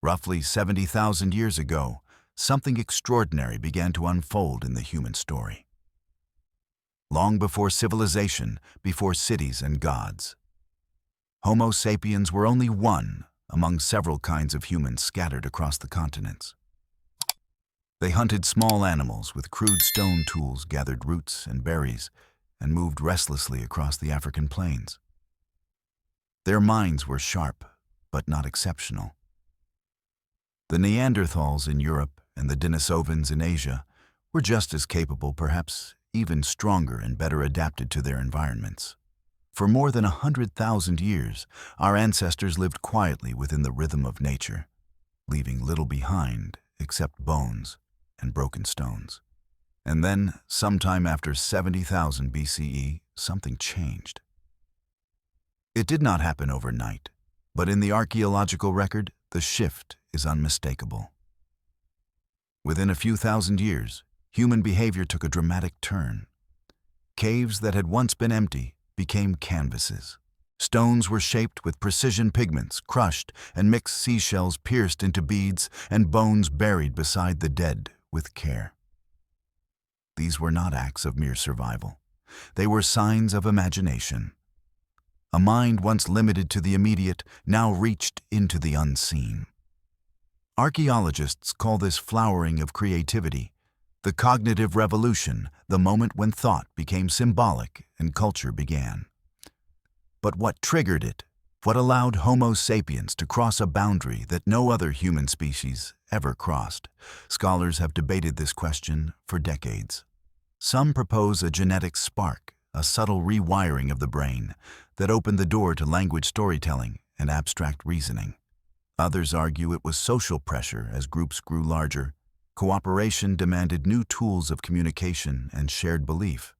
Roughly 70,000 years ago, something extraordinary began to unfold in the human story. Long before civilization, before cities and gods, Homo sapiens were only one among several kinds of humans scattered across the continents. They hunted small animals with crude stone tools, gathered roots and berries, and moved restlessly across the African plains. Their minds were sharp, but not exceptional. The Neanderthals in Europe and the Denisovans in Asia were just as capable, perhaps even stronger and better adapted to their environments. For more than 100,000 years, our ancestors lived quietly within the rhythm of nature, leaving little behind except bones and broken stones. And then, sometime after 70,000 BCE, something changed. It did not happen overnight, but in the archaeological record, the shift is unmistakable. Within a few thousand years, human behavior took a dramatic turn. Caves that had once been empty became canvases. Stones were shaped with precision pigments, crushed, and mixed seashells pierced into beads, and bones buried beside the dead with care. These were not acts of mere survival. They were signs of imagination. A mind once limited to the immediate now reached into the unseen. Archaeologists call this flowering of creativity, the cognitive revolution, the moment when thought became symbolic and culture began. But what triggered it? What allowed Homo sapiens to cross a boundary that no other human species ever crossed? Scholars have debated this question for decades. Some propose a genetic spark, a subtle rewiring of the brain that opened the door to language storytelling and abstract reasoning. Others argue it was social pressure as groups grew larger. Cooperation demanded new tools of communication and shared belief.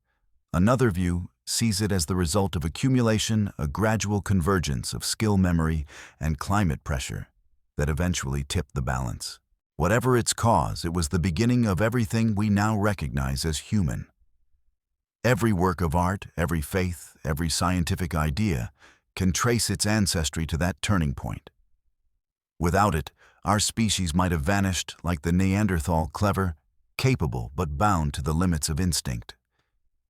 Another view sees it as the result of accumulation, a gradual convergence of skill memory and climate pressure that eventually tipped the balance. Whatever its cause, it was the beginning of everything we now recognize as human. Every work of art, every faith, every scientific idea can trace its ancestry to that turning point. Without it, our species might have vanished like the Neanderthal, clever, capable, but bound to the limits of instinct.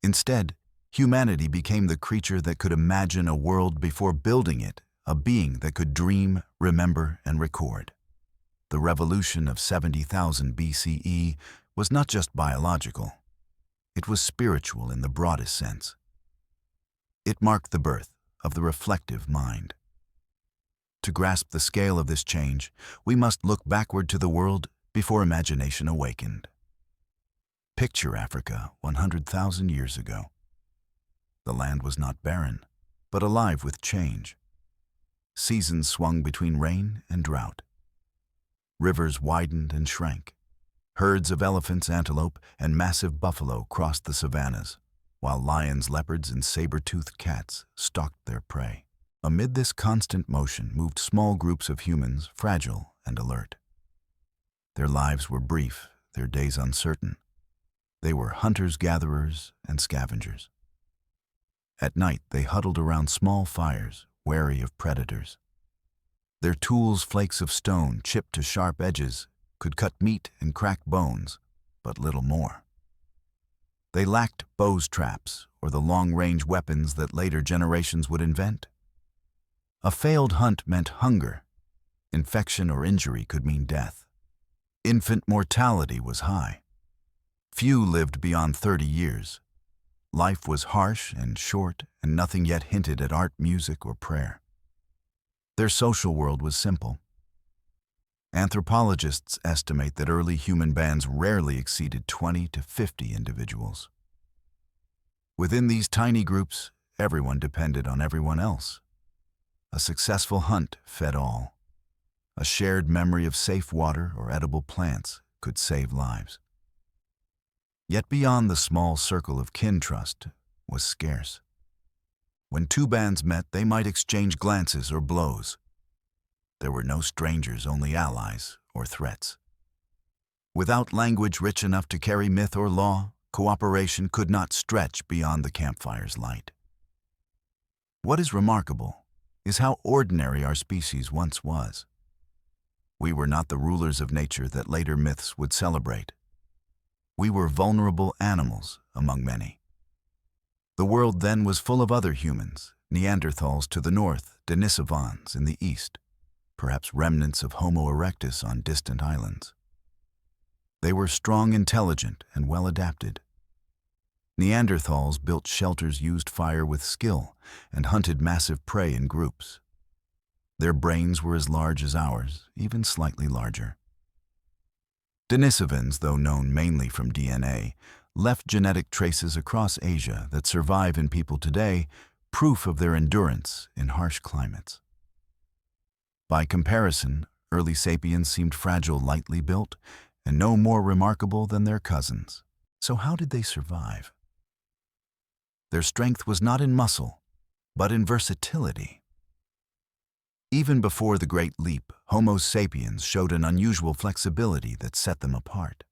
Instead, humanity became the creature that could imagine a world before building it, a being that could dream, remember, and record. The revolution of 70,000 BCE was not just biological. It was spiritual in the broadest sense. It marked the birth of the reflective mind. To grasp the scale of this change, we must look backward to the world before imagination awakened. Picture Africa 100,000 years ago. The land was not barren, but alive with change. Seasons swung between rain and drought. Rivers widened and shrank. Herds of elephants, antelope, and massive buffalo crossed the savannas, while lions, leopards, and saber-toothed cats stalked their prey. Amid this constant motion moved small groups of humans, fragile and alert. Their lives were brief, their days uncertain. They were hunters-gatherers and scavengers. At night, they huddled around small fires, wary of predators. Their tools, flakes of stone chipped to sharp edges, could cut meat and crack bones, but little more. They lacked bows traps or the long-range weapons that later generations would invent. A failed hunt meant hunger. Infection or injury could mean death. Infant mortality was high. Few lived beyond 30 years. Life was harsh and short, and nothing yet hinted at art, music, or prayer. Their social world was simple. Anthropologists estimate that early human bands rarely exceeded 20 to 50 individuals. Within these tiny groups, everyone depended on everyone else. A successful hunt fed all. A shared memory of safe water or edible plants could save lives. Yet beyond the small circle of kin, trust was scarce. When two bands met, they might exchange glances or blows. There were no strangers, only allies or threats. Without language rich enough to carry myth or law, cooperation could not stretch beyond the campfire's light. What is remarkable is how ordinary our species once was. We were not the rulers of nature that later myths would celebrate. We were vulnerable animals among many. The world then was full of other humans, Neanderthals to the north, Denisovans in the east, perhaps remnants of Homo erectus on distant islands. They were strong, intelligent, and well-adapted. Neanderthals built shelters, used fire with skill, and hunted massive prey in groups. Their brains were as large as ours, even slightly larger. Denisovans, though known mainly from DNA, left genetic traces across Asia that survive in people today, proof of their endurance in harsh climates. By comparison, early sapiens seemed fragile, lightly built, and no more remarkable than their cousins. So how did they survive? Their strength was not in muscle, but in versatility. Even before the Great Leap, Homo sapiens showed an unusual flexibility that set them apart.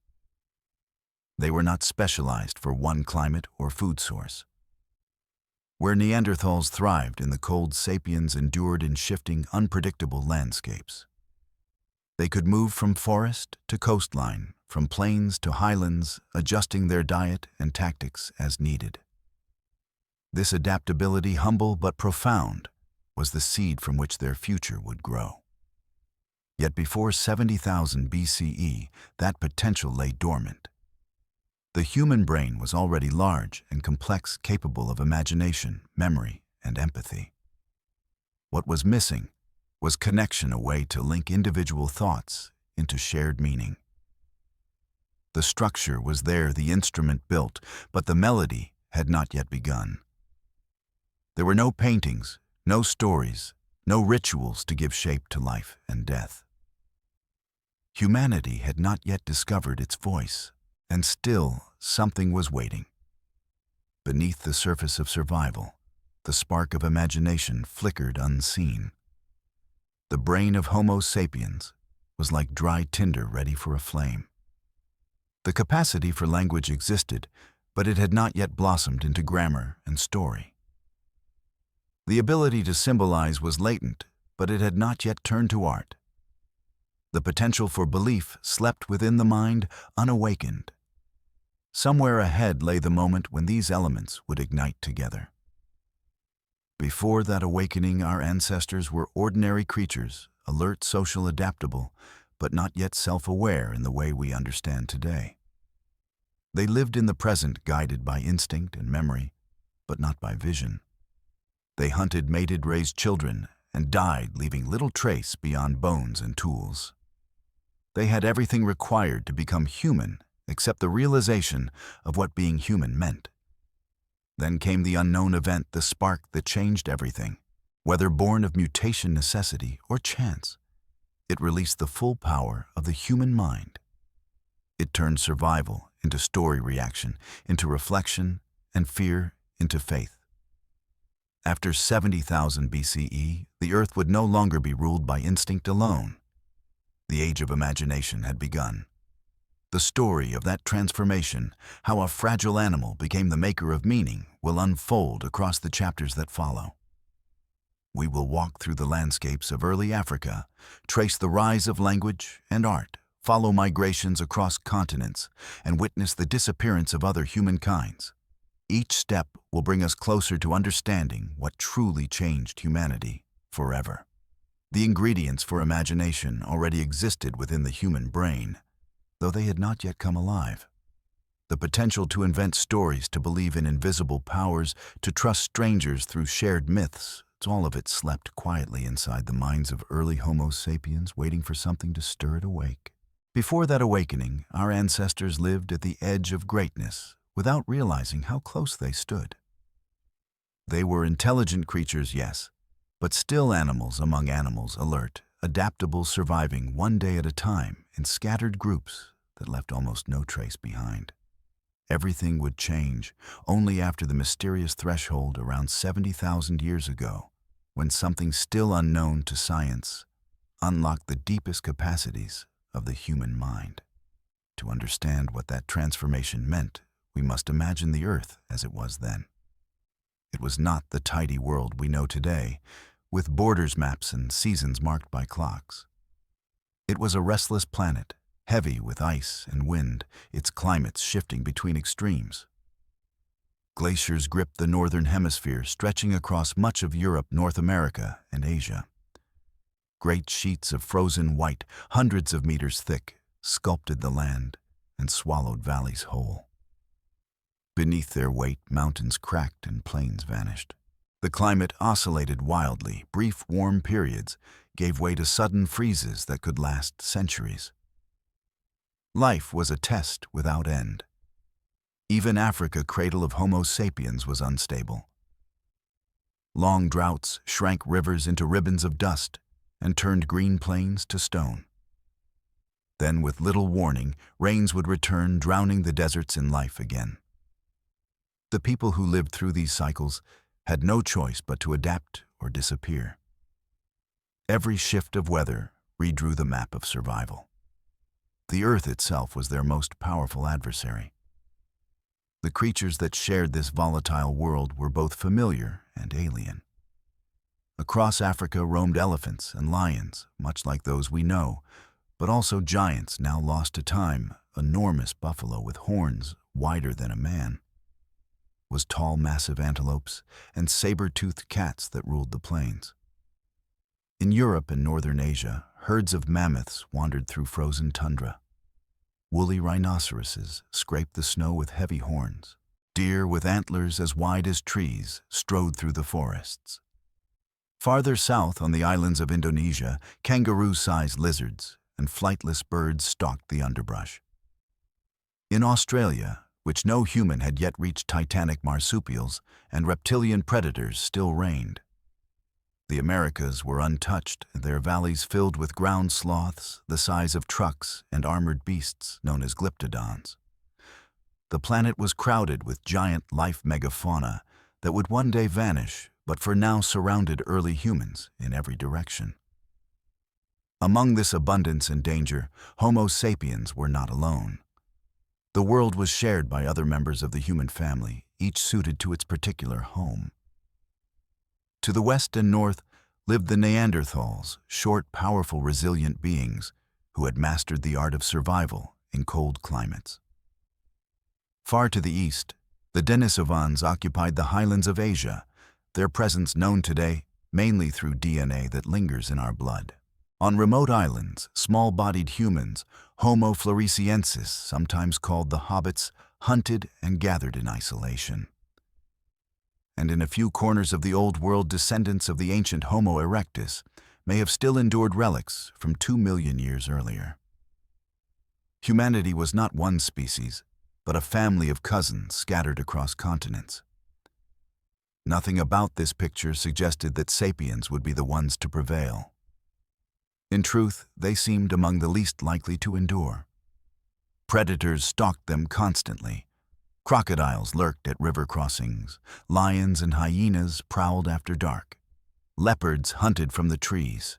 They were not specialized for one climate or food source. Where Neanderthals thrived in the cold, sapiens endured in shifting, unpredictable landscapes. They could move from forest to coastline, from plains to highlands, adjusting their diet and tactics as needed. This adaptability, humble but profound, was the seed from which their future would grow. Yet before 70,000 BCE, that potential lay dormant. The human brain was already large and complex, capable of imagination, memory, and empathy. What was missing was connection, a way to link individual thoughts into shared meaning. The structure was there, the instrument built, but the melody had not yet begun. There were no paintings, no stories, no rituals to give shape to life and death. Humanity had not yet discovered its voice, and still something was waiting. Beneath the surface of survival, the spark of imagination flickered unseen. The brain of Homo sapiens was like dry tinder ready for a flame. The capacity for language existed, but it had not yet blossomed into grammar and story. The ability to symbolize was latent, but it had not yet turned to art. The potential for belief slept within the mind, unawakened. Somewhere ahead lay the moment when these elements would ignite together. Before that awakening, our ancestors were ordinary creatures, alert, social, adaptable, but not yet self-aware in the way we understand today. They lived in the present, guided by instinct and memory, but not by vision. They hunted, mated, raised children, and died, leaving little trace beyond bones and tools. They had everything required to become human, except the realization of what being human meant. Then came the unknown event, the spark that changed everything. Whether born of mutation, necessity, or chance, it released the full power of the human mind. It turned survival into story reaction, into reflection, and fear into faith. After 70,000 BCE, the Earth would no longer be ruled by instinct alone. The age of imagination had begun. The story of that transformation, how a fragile animal became the maker of meaning, will unfold across the chapters that follow. We will walk through the landscapes of early Africa, trace the rise of language and art, follow migrations across continents, and witness the disappearance of other humankinds. Each step will bring us closer to understanding what truly changed humanity forever. The ingredients for imagination already existed within the human brain, though they had not yet come alive. The potential to invent stories, to believe in invisible powers, to trust strangers through shared myths, all of it slept quietly inside the minds of early Homo sapiens, waiting for something to stir it awake. Before that awakening, our ancestors lived at the edge of greatness, without realizing how close they stood. They were intelligent creatures, yes, but still animals among animals, alert, adaptable, surviving one day at a time in scattered groups that left almost no trace behind. Everything would change only after the mysterious threshold around 70,000 years ago, when something still unknown to science unlocked the deepest capacities of the human mind. To understand what that transformation meant, we must imagine the Earth as it was then. It was not the tidy world we know today, with borders, maps, and seasons marked by clocks. It was a restless planet, heavy with ice and wind, its climates shifting between extremes. Glaciers gripped the northern hemisphere, stretching across much of Europe, North America, and Asia. Great sheets of frozen white, hundreds of meters thick, sculpted the land and swallowed valleys whole. Beneath their weight, mountains cracked and plains vanished. The climate oscillated wildly. Brief warm periods gave way to sudden freezes that could last centuries. Life was a test without end. Even Africa, cradle of Homo sapiens, was unstable. Long droughts shrank rivers into ribbons of dust and turned green plains to stone. Then, with little warning, rains would return, drowning the deserts in life again. The people who lived through these cycles had no choice but to adapt or disappear. Every shift of weather redrew the map of survival. The earth itself was their most powerful adversary. The creatures that shared this volatile world were both familiar and alien. Across Africa roamed elephants and lions, much like those we know, but also giants now lost to time. Enormous buffalo with horns wider than a man was tall, massive antelopes and saber-toothed cats that ruled the plains. In Europe and northern Asia, herds of mammoths wandered through frozen tundra. Woolly rhinoceroses scraped the snow with heavy horns. Deer with antlers as wide as trees strode through the forests. Farther south on the islands of Indonesia, kangaroo-sized lizards and flightless birds stalked the underbrush. In Australia, which no human had yet reached, titanic marsupials and reptilian predators still reigned. The Americas were untouched, their valleys filled with ground sloths the size of trucks and armored beasts known as glyptodons. The planet was crowded with giant life megafauna that would one day vanish, but for now surrounded early humans in every direction. Among this abundance and danger, Homo sapiens were not alone. The world was shared by other members of the human family, each suited to its particular home. To the west and north lived the Neanderthals, short, powerful, resilient beings who had mastered the art of survival in cold climates. Far to the east, the Denisovans occupied the highlands of Asia, their presence known today mainly through DNA that lingers in our blood. On remote islands, small-bodied humans, Homo floresiensis, sometimes called the hobbits, hunted and gathered in isolation. And in a few corners of the Old World, descendants of the ancient Homo erectus may have still endured relics from 2 million years earlier. Humanity was not one species, but a family of cousins scattered across continents. Nothing about this picture suggested that sapiens would be the ones to prevail. In truth, they seemed among the least likely to endure. Predators stalked them constantly. Crocodiles lurked at river crossings. Lions and hyenas prowled after dark. Leopards hunted from the trees.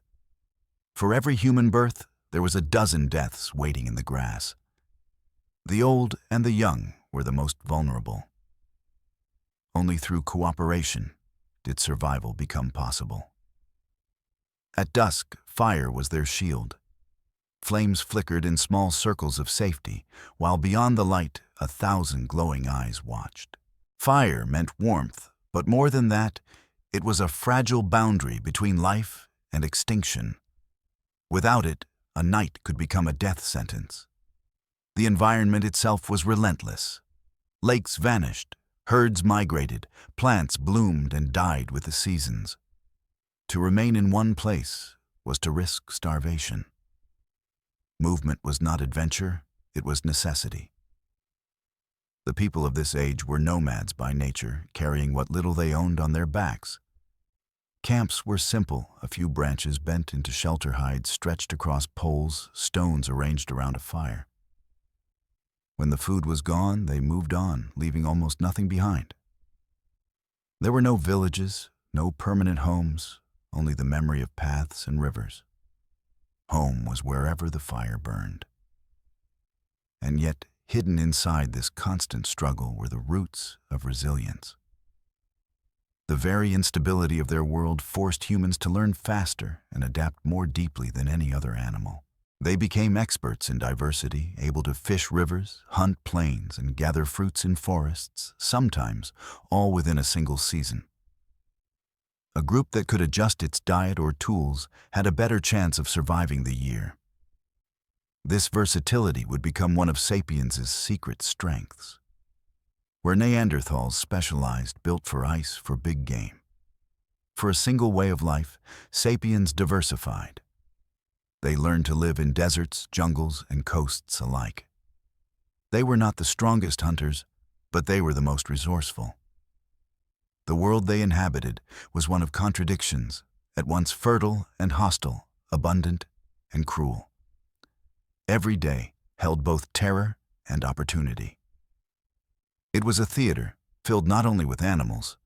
For every human birth, there was a dozen deaths waiting in the grass. The old and the young were the most vulnerable. Only through cooperation did survival become possible. At dusk, fire was their shield. Flames flickered in small circles of safety, while beyond the light, 1,000 glowing eyes watched. Fire meant warmth, but more than that, it was a fragile boundary between life and extinction. Without it, a night could become a death sentence. The environment itself was relentless. Lakes vanished, herds migrated, plants bloomed and died with the seasons. To remain in one place was to risk starvation. Movement was not adventure, it was necessity. The people of this age were nomads by nature, carrying what little they owned on their backs. Camps were simple, a few branches bent into shelter hides stretched across poles, stones arranged around a fire. When the food was gone, they moved on, leaving almost nothing behind. There were no villages, no permanent homes, only the memory of paths and rivers. Home was wherever the fire burned. And yet, hidden inside this constant struggle were the roots of resilience. The very instability of their world forced humans to learn faster and adapt more deeply than any other animal. They became experts in diversity, able to fish rivers, hunt plains, and gather fruits in forests, sometimes all within a single season. A group that could adjust its diet or tools had a better chance of surviving the year. This versatility would become one of Sapiens' secret strengths. Where Neanderthals specialized, built for ice, for big game. For a single way of life, Sapiens diversified. They learned to live in deserts, jungles, and coasts alike. They were not the strongest hunters, but they were the most resourceful. The world they inhabited was one of contradictions, at once fertile and hostile, abundant and cruel. Every day held both terror and opportunity. It was a theater filled not only with animals,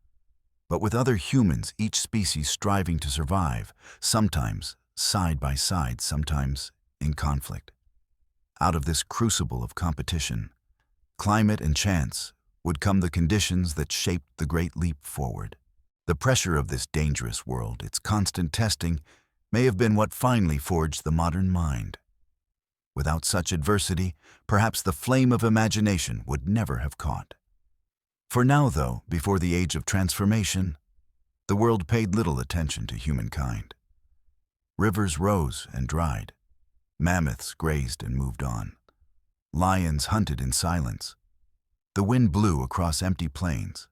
but with other humans, each species striving to survive, sometimes side by side, sometimes in conflict. Out of this crucible of competition, climate and chance, would come the conditions that shaped the great leap forward. The pressure of this dangerous world, its constant testing, may have been what finally forged the modern mind. Without such adversity, perhaps the flame of imagination would never have caught. For now, though, before the age of transformation, the world paid little attention to humankind. Rivers rose and dried. Mammoths grazed and moved on. Lions hunted in silence. The wind blew across empty plains.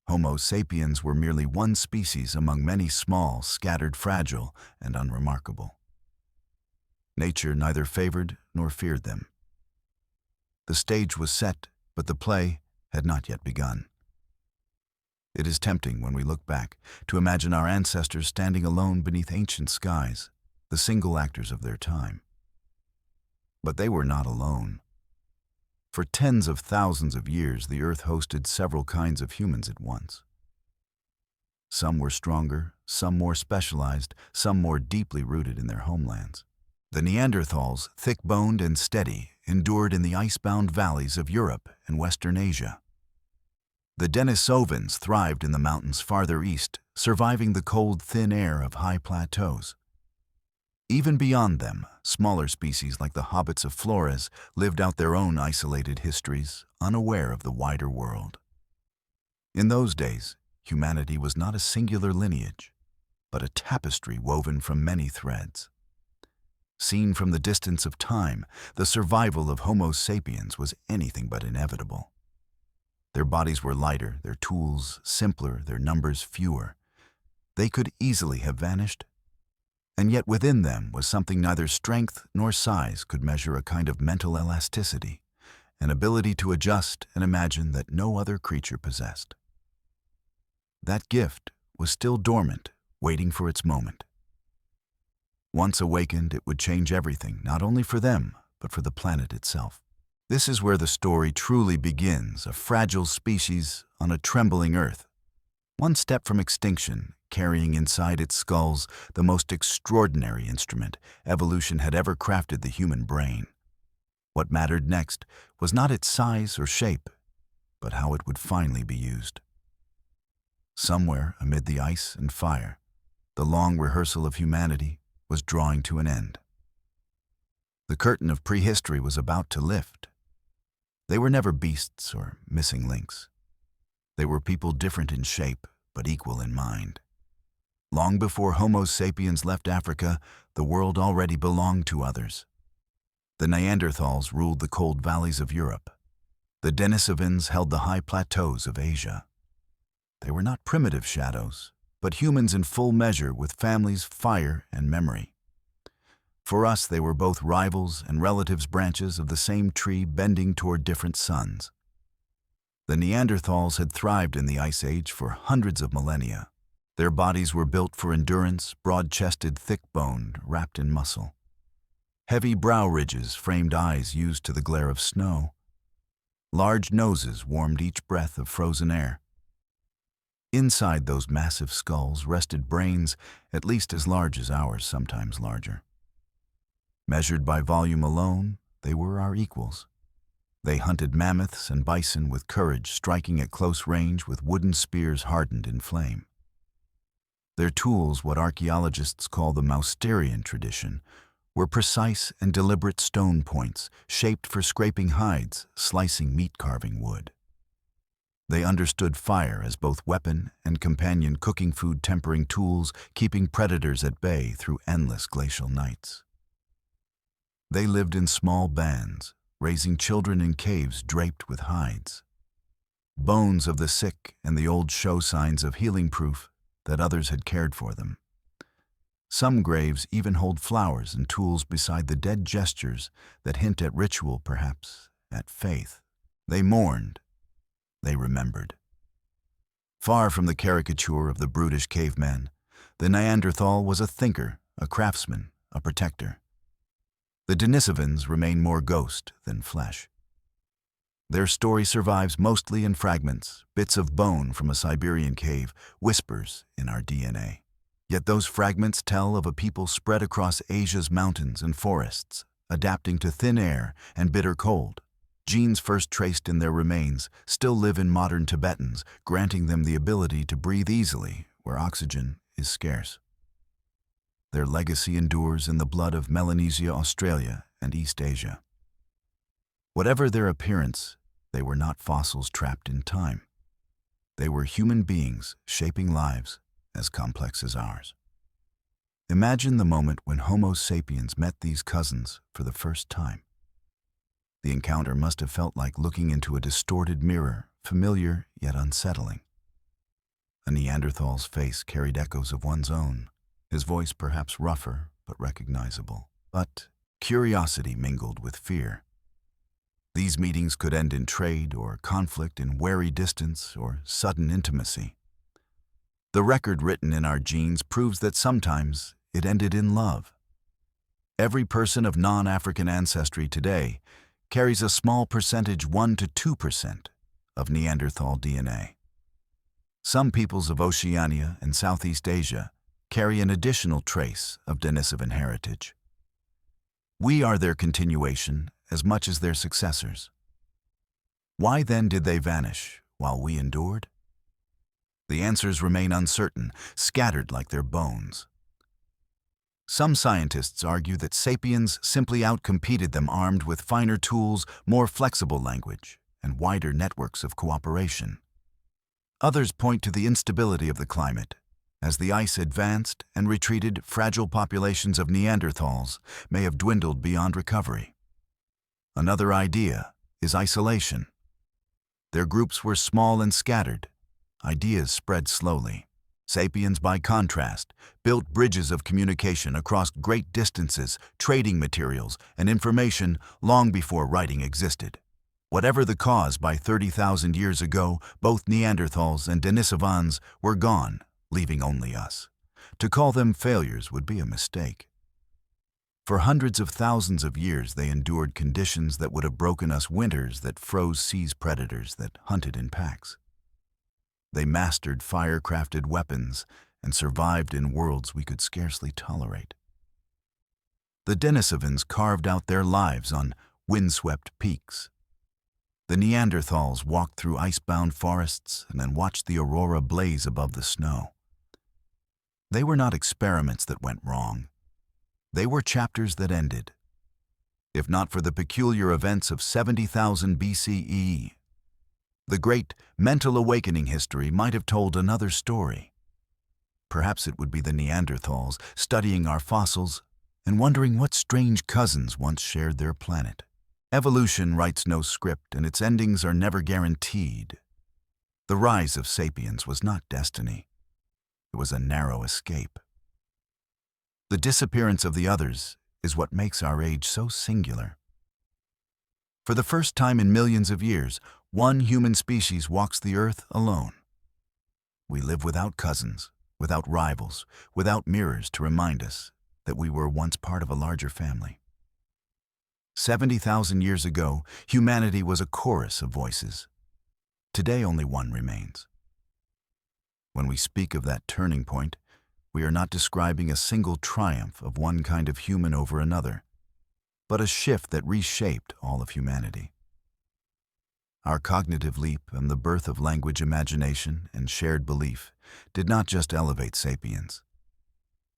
Homo sapiens were merely one species among many small, scattered, fragile, and unremarkable. Nature neither favored nor feared them. The stage was set, but the play had not yet begun. It is tempting, when we look back, to imagine our ancestors standing alone beneath ancient skies, the single actors of their time. But they were not alone. For tens of thousands of years, the earth hosted several kinds of humans at once. Some were stronger, some more specialized, some more deeply rooted in their homelands. The Neanderthals, thick-boned and steady, endured in the ice-bound valleys of Europe and Western Asia. The Denisovans thrived in the mountains farther east, surviving the cold, thin air of high plateaus. Even beyond them, smaller species like the hobbits of Flores lived out their own isolated histories, unaware of the wider world. In those days, humanity was not a singular lineage, but a tapestry woven from many threads. Seen from the distance of time, the survival of Homo sapiens was anything but inevitable. Their bodies were lighter, their tools simpler, their numbers fewer. They could easily have vanished. And yet within them was something neither strength nor size could measure, a kind of mental elasticity, an ability to adjust and imagine that no other creature possessed. That gift was still dormant, waiting for its moment. Once awakened, it would change everything, not only for them, but for the planet itself. This is where the story truly begins, a fragile species on a trembling Earth. One step from extinction, carrying inside its skulls the most extraordinary instrument evolution had ever crafted, the human brain. What mattered next was not its size or shape, but how it would finally be used. Somewhere amid the ice and fire, the long rehearsal of humanity was drawing to an end. The curtain of prehistory was about to lift. They were never beasts or missing links. They were people different in shape, but equal in mind. Long before Homo sapiens left Africa, the world already belonged to others. The Neanderthals ruled the cold valleys of Europe. The Denisovans held the high plateaus of Asia. They were not primitive shadows, but humans in full measure, with families, fire, and memory. For us, they were both rivals and relatives, branches of the same tree bending toward different suns. The Neanderthals had thrived in the Ice Age for hundreds of millennia. Their bodies were built for endurance, broad-chested, thick-boned, wrapped in muscle. Heavy brow ridges framed eyes used to the glare of snow. Large noses warmed each breath of frozen air. Inside those massive skulls rested brains at least as large as ours, sometimes larger. Measured by volume alone, they were our equals. They hunted mammoths and bison with courage, striking at close range with wooden spears hardened in flame. Their tools, what archaeologists call the Mousterian tradition, were precise and deliberate stone points, shaped for scraping hides, slicing meat-carving wood. They understood fire as both weapon and companion cooking food tempering tools, keeping predators at bay through endless glacial nights. They lived in small bands, raising children in caves draped with hides. Bones of the sick and the old show signs of healing proof that others had cared for them. Some graves even hold flowers and tools beside the dead, gestures that hint at ritual, perhaps at faith. They mourned. They remembered. Far from the caricature of the brutish caveman, the Neanderthal was a thinker, a craftsman, a protector. The Denisovans remain more ghost than flesh. Their story survives mostly in fragments, bits of bone from a Siberian cave, whispers in our DNA. Yet those fragments tell of a people spread across Asia's mountains and forests, adapting to thin air and bitter cold. Genes first traced in their remains still live in modern Tibetans, granting them the ability to breathe easily where oxygen is scarce. Their legacy endures in the blood of Melanesia, Australia, and East Asia. Whatever their appearance, they were not fossils trapped in time. They were human beings shaping lives as complex as ours. Imagine the moment when Homo sapiens met these cousins for the first time. The encounter must have felt like looking into a distorted mirror, familiar yet unsettling. A Neanderthal's face carried echoes of one's own, his voice perhaps rougher but recognizable. But curiosity mingled with fear. These meetings could end in trade or conflict, in wary distance or sudden intimacy. The record written in our genes proves that sometimes it ended in love. Every person of non-African ancestry today carries a small percentage, 1 to 2%, of Neanderthal DNA. Some peoples of Oceania and Southeast Asia carry an additional trace of Denisovan heritage. We are their continuation as much as their successors. Why then did they vanish while we endured? The answers remain uncertain, scattered like their bones. Some scientists argue that sapiens simply outcompeted them, armed with finer tools, more flexible language, and wider networks of cooperation. Others point to the instability of the climate. As the ice advanced and retreated, fragile populations of Neanderthals may have dwindled beyond recovery. Another idea is isolation. Their groups were small and scattered. Ideas spread slowly. Sapiens, by contrast, built bridges of communication across great distances, trading materials and information long before writing existed. Whatever the cause, by 30,000 years ago, both Neanderthals and Denisovans were gone, leaving only us. To call them failures would be a mistake. For hundreds of thousands of years, they endured conditions that would have broken us, winters that froze seas, predators that hunted in packs. They mastered fire-crafted weapons and survived in worlds we could scarcely tolerate. The Denisovans carved out their lives on windswept peaks. The Neanderthals walked through icebound forests and then watched the aurora blaze above the snow. They were not experiments that went wrong. They were chapters that ended. If not for the peculiar events of 70,000 BCE, the great mental awakening history might have told another story. Perhaps it would be the Neanderthals studying our fossils and wondering what strange cousins once shared their planet. Evolution writes no script, and its endings are never guaranteed. The rise of sapiens was not destiny. It was a narrow escape. The disappearance of the others is what makes our age so singular. For the first time in millions of years, one human species walks the earth alone. We live without cousins, without rivals, without mirrors to remind us that we were once part of a larger family. 70,000 years ago, humanity was a chorus of voices. Today, only one remains. When we speak of that turning point, we are not describing a single triumph of one kind of human over another, but a shift that reshaped all of humanity. Our cognitive leap and the birth of language, imagination, and shared belief did not just elevate sapiens.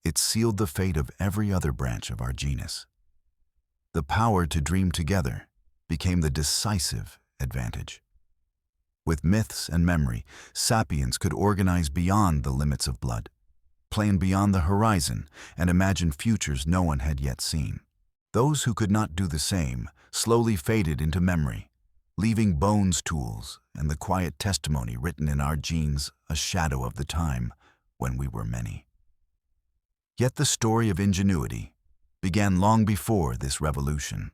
It sealed the fate of every other branch of our genus. The power to dream together became the decisive advantage. With myths and memory, sapiens could organize beyond the limits of blood, plan beyond the horizon, and imagine futures no one had yet seen. Those who could not do the same slowly faded into memory, leaving bones, tools, and the quiet testimony written in our genes, a shadow of the time when we were many. Yet the story of ingenuity began long before this revolution.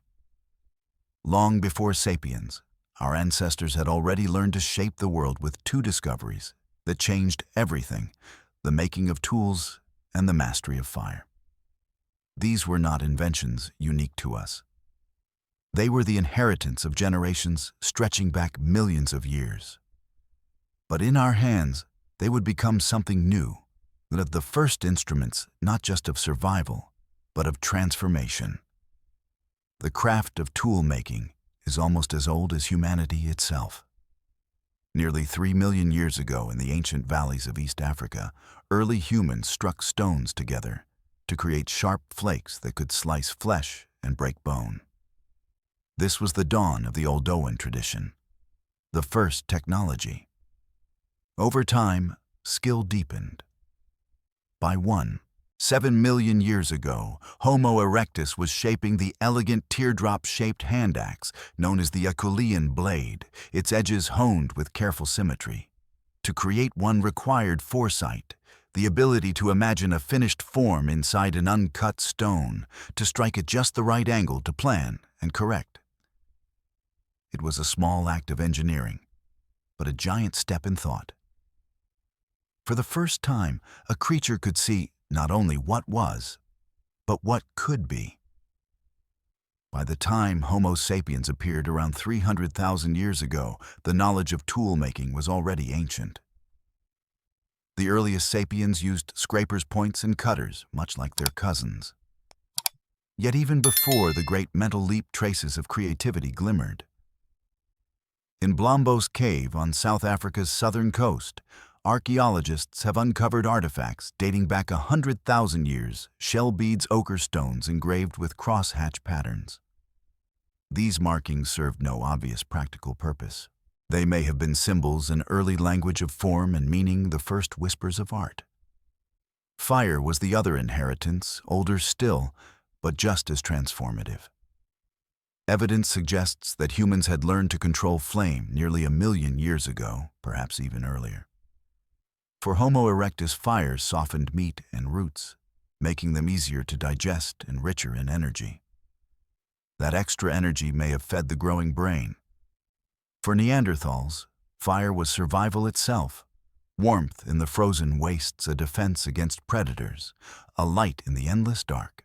Long before Sapiens, our ancestors had already learned to shape the world with two discoveries that changed everything: the making of tools and the mastery of fire. These were not inventions unique to us. They were the inheritance of generations stretching back millions of years. But in our hands, they would become something new, the first instruments not just of survival, but of transformation. The craft of tool making is almost as old as humanity itself. Nearly 3 million years ago in the ancient valleys of East Africa, early humans struck stones together to create sharp flakes that could slice flesh and break bone. This was the dawn of the Oldowan tradition, the first technology. Over time, skill deepened. By 7 million years ago, Homo erectus was shaping the elegant teardrop-shaped hand axe known as the Acheulean blade, its edges honed with careful symmetry. To create one required foresight, the ability to imagine a finished form inside an uncut stone, to strike at just the right angle to plan and correct. It was a small act of engineering, but a giant step in thought. For the first time, a creature could see not only what was, but what could be. By the time Homo sapiens appeared around 300,000 years ago, the knowledge of tool-making was already ancient. The earliest sapiens used scrapers, points, and cutters, much like their cousins. Yet even before the great mental leap, traces of creativity glimmered. In Blombos Cave on South Africa's southern coast, archaeologists have uncovered artifacts dating back 100,000 years, shell beads, ochre stones engraved with crosshatch patterns. These markings served no obvious practical purpose. They may have been symbols, an early language of form and meaning, the first whispers of art. Fire was the other inheritance, older still, but just as transformative. Evidence suggests that humans had learned to control flame nearly 1 million years ago, perhaps even earlier. For Homo erectus, fire softened meat and roots, making them easier to digest and richer in energy. That extra energy may have fed the growing brain. For Neanderthals, fire was survival itself, warmth in the frozen wastes, a defense against predators, a light in the endless dark.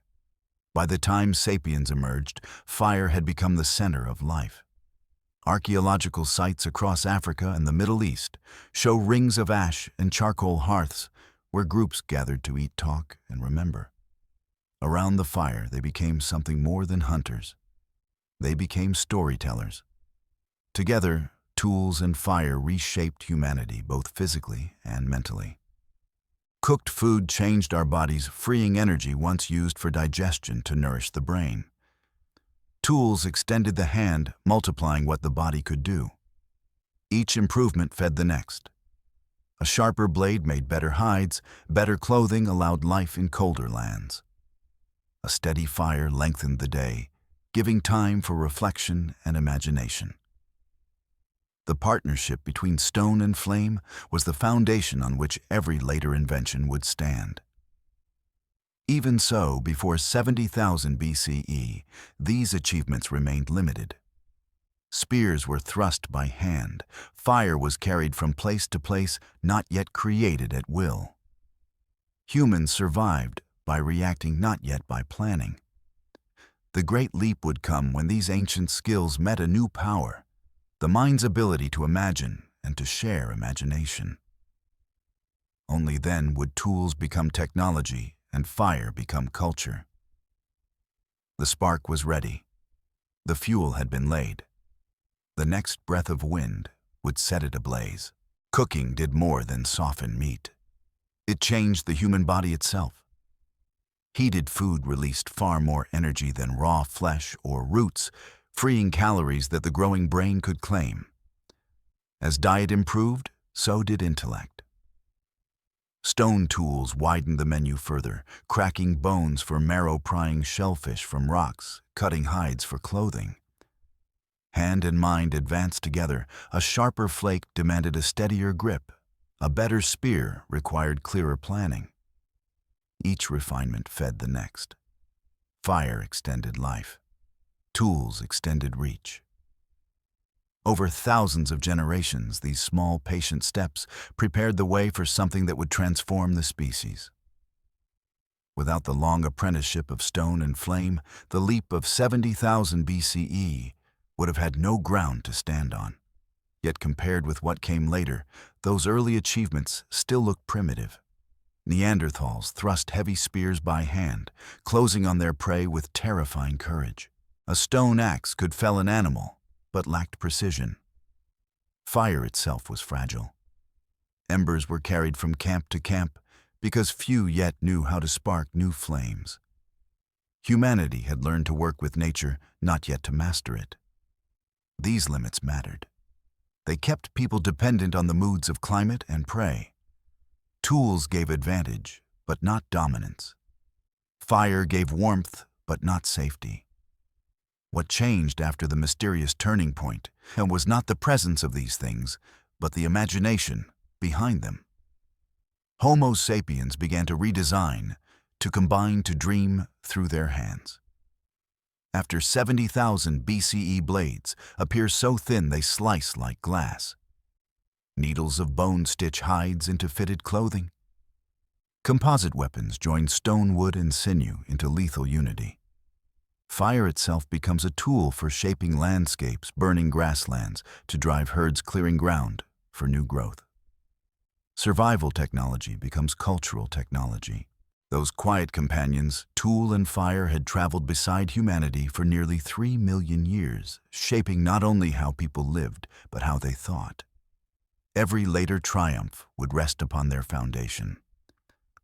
By the time sapiens emerged, fire had become the center of life. Archaeological sites across Africa and the Middle East show rings of ash and charcoal hearths where groups gathered to eat, talk, and remember. Around the fire, they became something more than hunters. They became storytellers. Together, tools and fire reshaped humanity, both physically and mentally. Cooked food changed our bodies, freeing energy once used for digestion to nourish the brain. Tools extended the hand, multiplying what the body could do. Each improvement fed the next. A sharper blade made better hides, better clothing allowed life in colder lands. A steady fire lengthened the day, giving time for reflection and imagination. The partnership between stone and flame was the foundation on which every later invention would stand. Even so, before 70,000 BCE, these achievements remained limited. Spears were thrust by hand. Fire was carried from place to place, not yet created at will. Humans survived by reacting, not yet by planning. The great leap would come when these ancient skills met a new power, the mind's ability to imagine and to share imagination. Only then would tools become technology and fire become culture. The spark was ready. The fuel had been laid. The next breath of wind would set it ablaze. Cooking did more than soften meat. It changed the human body itself. Heated food released far more energy than raw flesh or roots, freeing calories that the growing brain could claim. As diet improved, so did intellect. Stone tools widened the menu further, cracking bones for marrow-prying shellfish from rocks, cutting hides for clothing. Hand and mind advanced together. A sharper flake demanded a steadier grip. A better spear required clearer planning. Each refinement fed the next. Fire extended life. Tools extended reach. Over thousands of generations, these small, patient steps prepared the way for something that would transform the species. Without the long apprenticeship of stone and flame, the leap of 70,000 BCE would have had no ground to stand on. Yet compared with what came later, those early achievements still look primitive. Neanderthals thrust heavy spears by hand, closing on their prey with terrifying courage. A stone axe could fell an animal, but lacked precision. Fire itself was fragile. Embers were carried from camp to camp because few yet knew how to spark new flames. Humanity had learned to work with nature, not yet to master it. These limits mattered. They kept people dependent on the moods of climate and prey. Tools gave advantage, but not dominance. Fire gave warmth, but not safety. What changed after the mysterious turning point was not the presence of these things, but the imagination behind them. Homo sapiens began to redesign, to combine, to dream through their hands. After 70,000 BCE, blades appear so thin they slice like glass. Needles of bone stitch hides into fitted clothing. Composite weapons join stone, wood, and sinew into lethal unity. Fire itself becomes a tool for shaping landscapes, burning grasslands, to drive herds clearing ground for new growth. Survival technology becomes cultural technology. Those quiet companions, tool and fire, had traveled beside humanity for nearly 3 million years, shaping not only how people lived, but how they thought. Every later triumph would rest upon their foundation.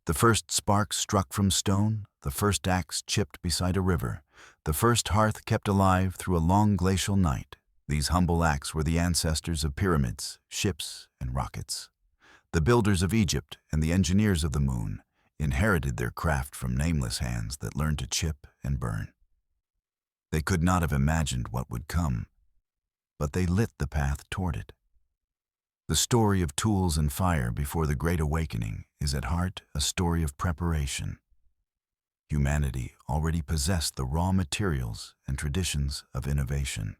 The first spark struck from stone, the first axe chipped beside a river, the first hearth kept alive through a long glacial night. These humble acts were the ancestors of pyramids, ships, and rockets. The builders of Egypt and the engineers of the moon inherited their craft from nameless hands that learned to chip and burn. They could not have imagined what would come, but they lit the path toward it. The story of tools and fire before the Great Awakening is at heart a story of preparation. Humanity already possessed the raw materials and traditions of innovation.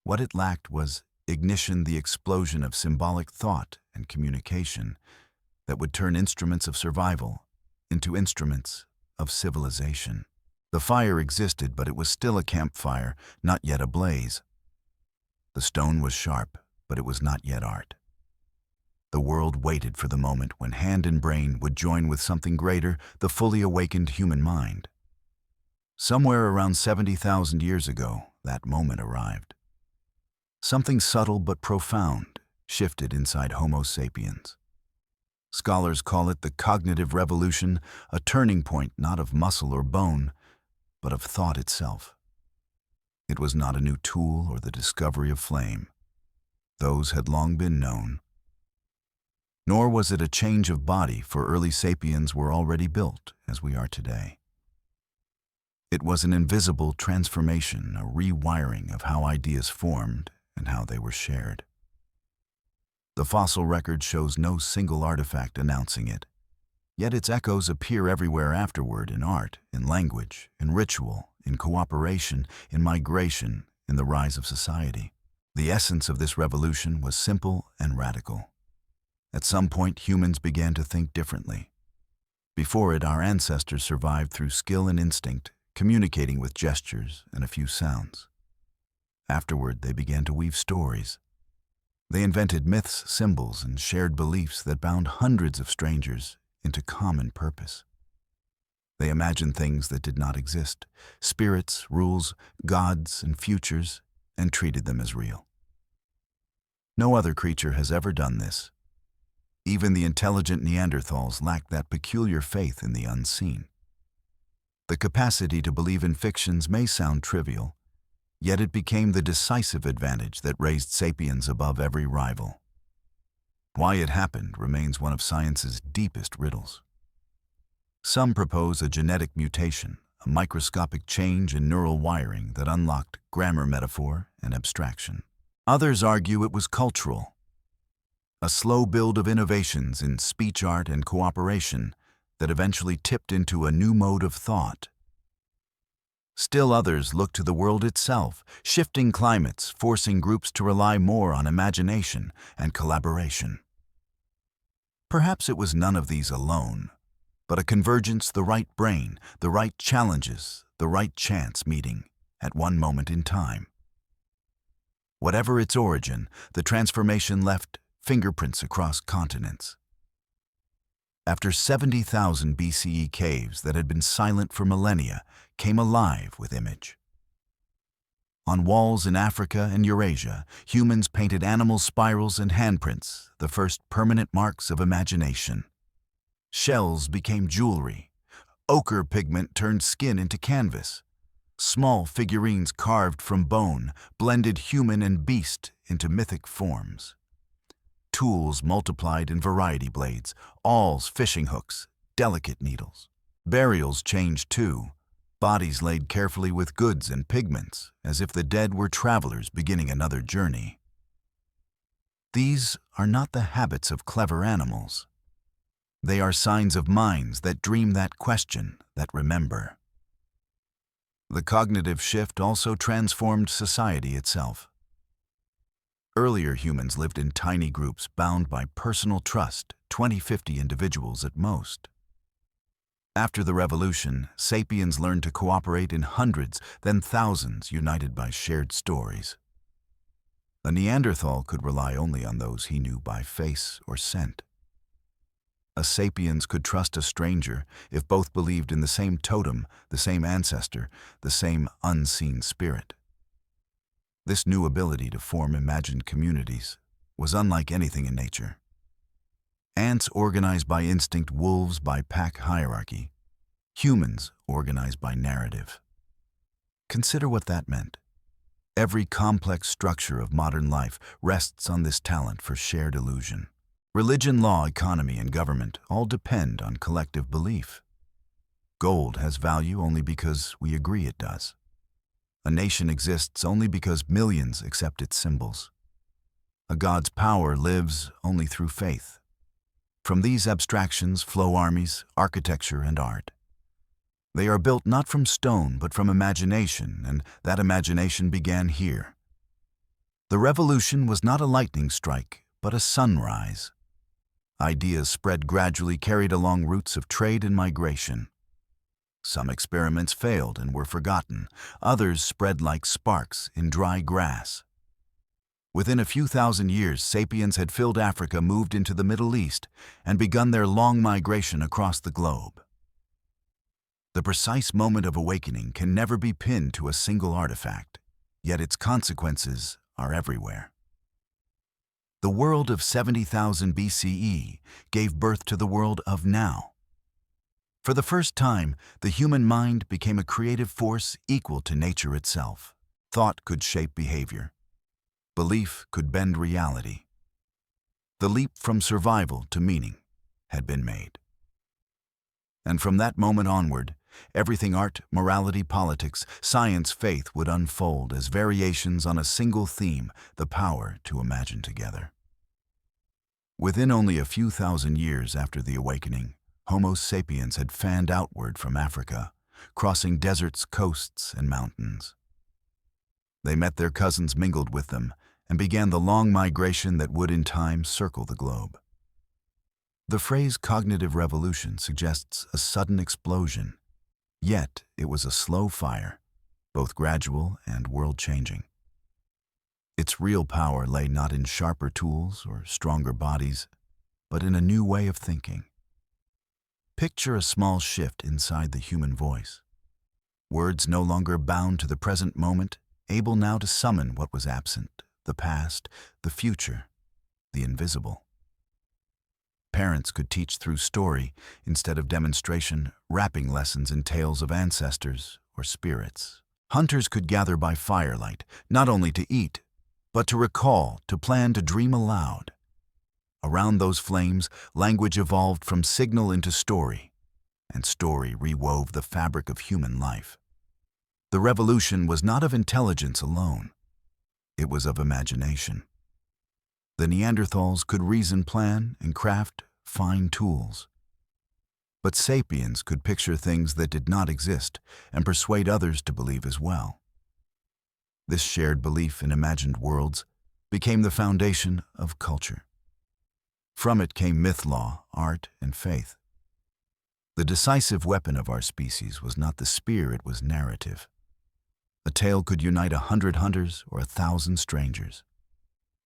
What it lacked was ignition, the explosion of symbolic thought and communication that would turn instruments of survival into instruments of civilization. The fire existed, but it was still a campfire, not yet a blaze. The stone was sharp, but it was not yet art. The world waited for the moment when hand and brain would join with something greater, the fully awakened human mind. Somewhere around 70,000 years ago, that moment arrived. Something subtle but profound shifted inside Homo sapiens. Scholars call it the cognitive revolution, a turning point not of muscle or bone, but of thought itself. It was not a new tool or the discovery of flame. Those had long been known. Nor was it a change of body, for early sapiens were already built as we are today. It was an invisible transformation, a rewiring of how ideas formed and how they were shared. The fossil record shows no single artifact announcing it, yet its echoes appear everywhere afterward, in art, in language, in ritual, in cooperation, in migration, in the rise of society. The essence of this revolution was simple and radical. At some point, humans began to think differently. Before it, our ancestors survived through skill and instinct, communicating with gestures and a few sounds. Afterward, they began to weave stories. They invented myths, symbols, and shared beliefs that bound hundreds of strangers into common purpose. They imagined things that did not exist, spirits, rules, gods, and futures, and treated them as real. No other creature has ever done this. Even the intelligent Neanderthals lacked that peculiar faith in the unseen. The capacity to believe in fictions may sound trivial, yet it became the decisive advantage that raised sapiens above every rival. Why it happened remains one of science's deepest riddles. Some propose a genetic mutation, a microscopic change in neural wiring that unlocked grammar, metaphor, and abstraction. Others argue it was cultural, a slow build of innovations in speech art and cooperation that eventually tipped into a new mode of thought. Still others look to the world itself, shifting climates, forcing groups to rely more on imagination and collaboration. Perhaps it was none of these alone, but a convergence, the right brain, the right challenges, the right chance meeting at one moment in time. Whatever its origin, the transformation left fingerprints across continents. After 70,000 BCE, caves that had been silent for millennia came alive with image. On walls in Africa and Eurasia, humans painted animal spirals and handprints, the first permanent marks of imagination. Shells became jewelry. Ochre pigment turned skin into canvas. Small figurines carved from bone blended human and beast into mythic forms. Tools multiplied in variety blades, awls, fishing hooks, delicate needles. Burials changed too, bodies laid carefully with goods and pigments, as if the dead were travelers beginning another journey. These are not the habits of clever animals. They are signs of minds that dream, that question, that remember. The cognitive shift also transformed society itself. Earlier humans lived in tiny groups bound by personal trust, 20-50 individuals at most. After the revolution, sapiens learned to cooperate in hundreds, then thousands, united by shared stories. A Neanderthal could rely only on those he knew by face or scent. A sapiens could trust a stranger if both believed in the same totem, the same ancestor, the same unseen spirit. This new ability to form imagined communities was unlike anything in nature. Ants organized by instinct, wolves by pack hierarchy, humans organized by narrative. Consider what that meant. Every complex structure of modern life rests on this talent for shared illusion. Religion, law, economy, and government all depend on collective belief. Gold has value only because we agree it does. A nation exists only because millions accept its symbols. A god's power lives only through faith. From these abstractions flow armies, architecture, and art. They are built not from stone but from imagination, and that imagination began here. The revolution was not a lightning strike, but a sunrise. Ideas spread gradually, carried along routes of trade and migration. Some experiments failed and were forgotten. Others spread like sparks in dry grass. Within a few thousand years, sapiens had filled Africa, moved into the Middle East, and begun their long migration across the globe. The precise moment of awakening can never be pinned to a single artifact, yet its consequences are everywhere. The world of 70,000 BCE gave birth to the world of now. For the first time, the human mind became a creative force equal to nature itself. Thought could shape behavior. Belief could bend reality. The leap from survival to meaning had been made. And from that moment onward, everything art, morality, politics, science, faith would unfold as variations on a single theme, the power to imagine together. Within only a few thousand years after the awakening, Homo sapiens had fanned outward from Africa, crossing deserts, coasts, and mountains. They met their cousins, mingled with them, and began the long migration that would in time circle the globe. The phrase cognitive revolution suggests a sudden explosion, yet it was a slow fire, both gradual and world-changing. Its real power lay not in sharper tools or stronger bodies, but in a new way of thinking. Picture a small shift inside the human voice. Words no longer bound to the present moment, able now to summon what was absent, the past, the future, the invisible. Parents could teach through story instead of demonstration, wrapping lessons in tales of ancestors or spirits. Hunters could gather by firelight, not only to eat, but to recall, to plan, to dream aloud. Around those flames, language evolved from signal into story, and story rewove the fabric of human life. The revolution was not of intelligence alone. It was of imagination. The Neanderthals could reason, plan, and craft fine tools. But sapiens could picture things that did not exist and persuade others to believe as well. This shared belief in imagined worlds became the foundation of culture. From it came myth, law, art, and faith. The decisive weapon of our species was not the spear, it was narrative. A tale could unite 100 hunters or 1,000 strangers.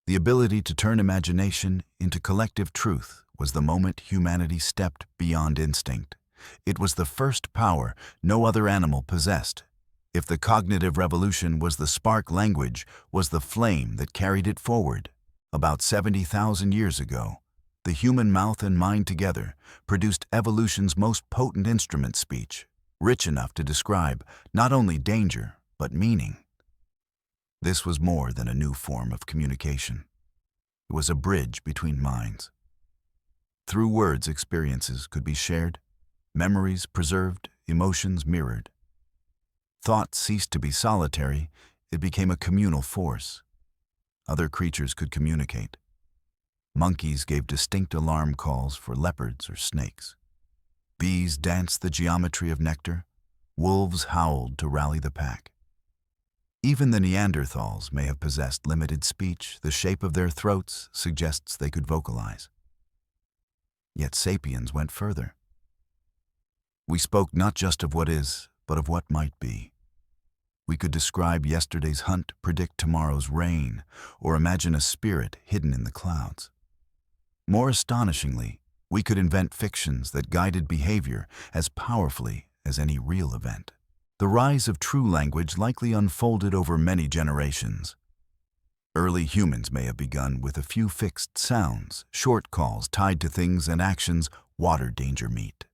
The ability to turn imagination into collective truth was the moment humanity stepped beyond instinct. It was the first power no other animal possessed. If the cognitive revolution was the spark, language was the flame that carried it forward. About 70,000 years ago, the human mouth and mind together produced evolution's most potent instrument, speech, rich enough to describe not only danger, but meaning. This was more than a new form of communication. It was a bridge between minds. Through words, experiences could be shared, memories preserved, emotions mirrored. Thought ceased to be solitary, it became a communal force. Other creatures could communicate. Monkeys gave distinct alarm calls for leopards or snakes. Bees danced the geometry of nectar. Wolves howled to rally the pack. Even the Neanderthals may have possessed limited speech. The shape of their throats suggests they could vocalize. Yet sapiens went further. We spoke not just of what is, but of what might be. We could describe yesterday's hunt, predict tomorrow's rain, or imagine a spirit hidden in the clouds. More astonishingly, we could invent fictions that guided behavior as powerfully as any real event. The rise of true language likely unfolded over many generations. Early humans may have begun with a few fixed sounds, short calls tied to things and actions: water, danger, meat.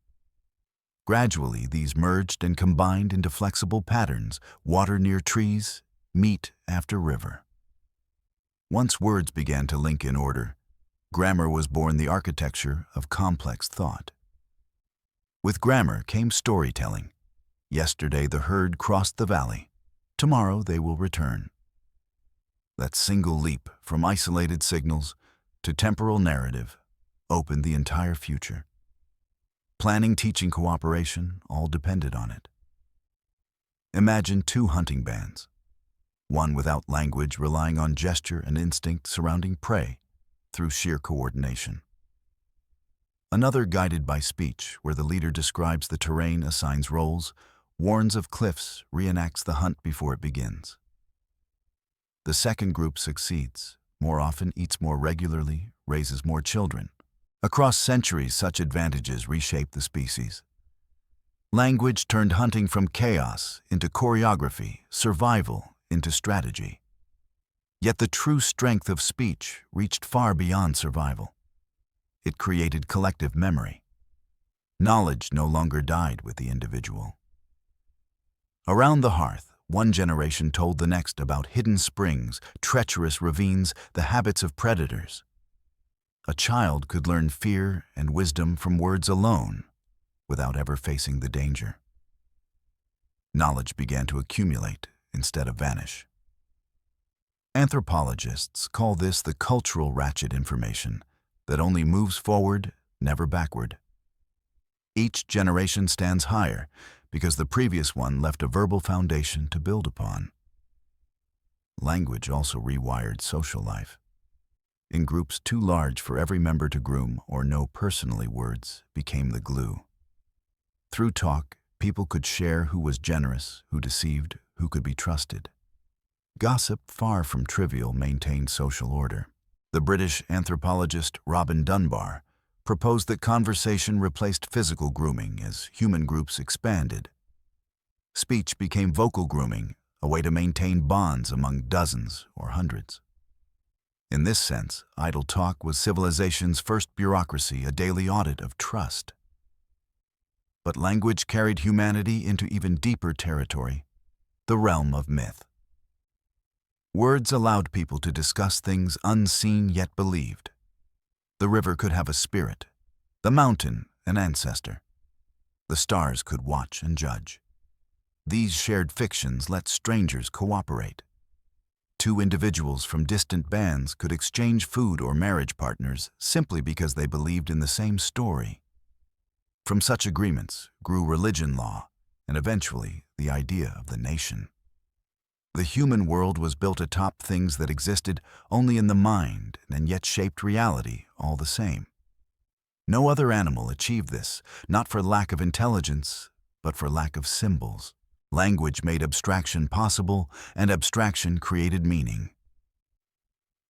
Gradually, these merged and combined into flexible patterns: water near trees, meat after river. Once words began to link in order, grammar was born, the architecture of complex thought. With grammar came storytelling. Yesterday the herd crossed the valley. Tomorrow they will return. That single leap from isolated signals to temporal narrative opened the entire future. Planning, teaching, cooperation all depended on it. Imagine two hunting bands, one without language, relying on gesture and instinct, surrounding prey through sheer coordination. Another guided by speech, where the leader describes the terrain, assigns roles, warns of cliffs, reenacts the hunt before it begins. The second group succeeds, more often, eats more regularly, raises more children. Across centuries, such advantages reshape the species. Language turned hunting from chaos into choreography, survival into strategy. Yet the true strength of speech reached far beyond survival. It created collective memory. Knowledge no longer died with the individual. Around the hearth, one generation told the next about hidden springs, treacherous ravines, the habits of predators. A child could learn fear and wisdom from words alone, without ever facing the danger. Knowledge began to accumulate instead of vanish. Anthropologists call this the cultural ratchet: information that only moves forward, never backward. Each generation stands higher because the previous one left a verbal foundation to build upon. Language also rewired social life. In groups too large for every member to groom or know personally, words became the glue. Through talk, people could share who was generous, who deceived, who could be trusted. Gossip, far from trivial, maintained social order. The British anthropologist Robin Dunbar proposed that conversation replaced physical grooming as human groups expanded. Speech became vocal grooming, a way to maintain bonds among dozens or hundreds. In this sense, idle talk was civilization's first bureaucracy, a daily audit of trust. But language carried humanity into even deeper territory, the realm of myth. Words allowed people to discuss things unseen yet believed. The river could have a spirit, the mountain an ancestor. The stars could watch and judge. These shared fictions let strangers cooperate. Two individuals from distant bands could exchange food or marriage partners simply because they believed in the same story. From such agreements grew religion law and eventually the idea of the nation. The human world was built atop things that existed only in the mind and yet shaped reality all the same. No other animal achieved this, not for lack of intelligence, but for lack of symbols. Language made abstraction possible, and abstraction created meaning.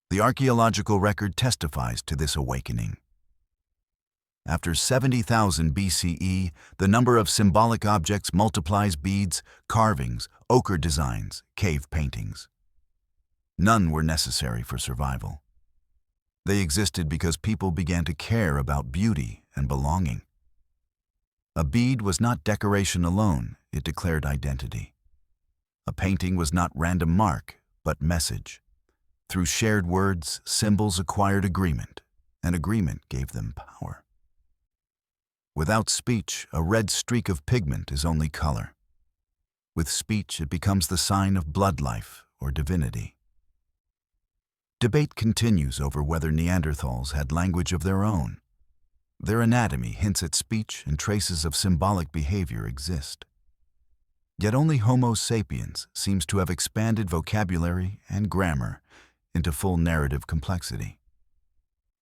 The archaeological record testifies to this awakening. After 70,000 BCE, the number of symbolic objects multiplies: beads, carvings, ochre designs, cave paintings. None were necessary for survival. They existed because people began to care about beauty and belonging. A bead was not decoration alone, it declared identity. A painting was not random mark, but message. Through shared words, symbols acquired agreement, and agreement gave them power. Without speech, a red streak of pigment is only color. With speech, it becomes the sign of blood life or divinity. Debate continues over whether Neanderthals had language of their own. Their anatomy hints at speech, and traces of symbolic behavior exist. Yet only Homo sapiens seems to have expanded vocabulary and grammar into full narrative complexity.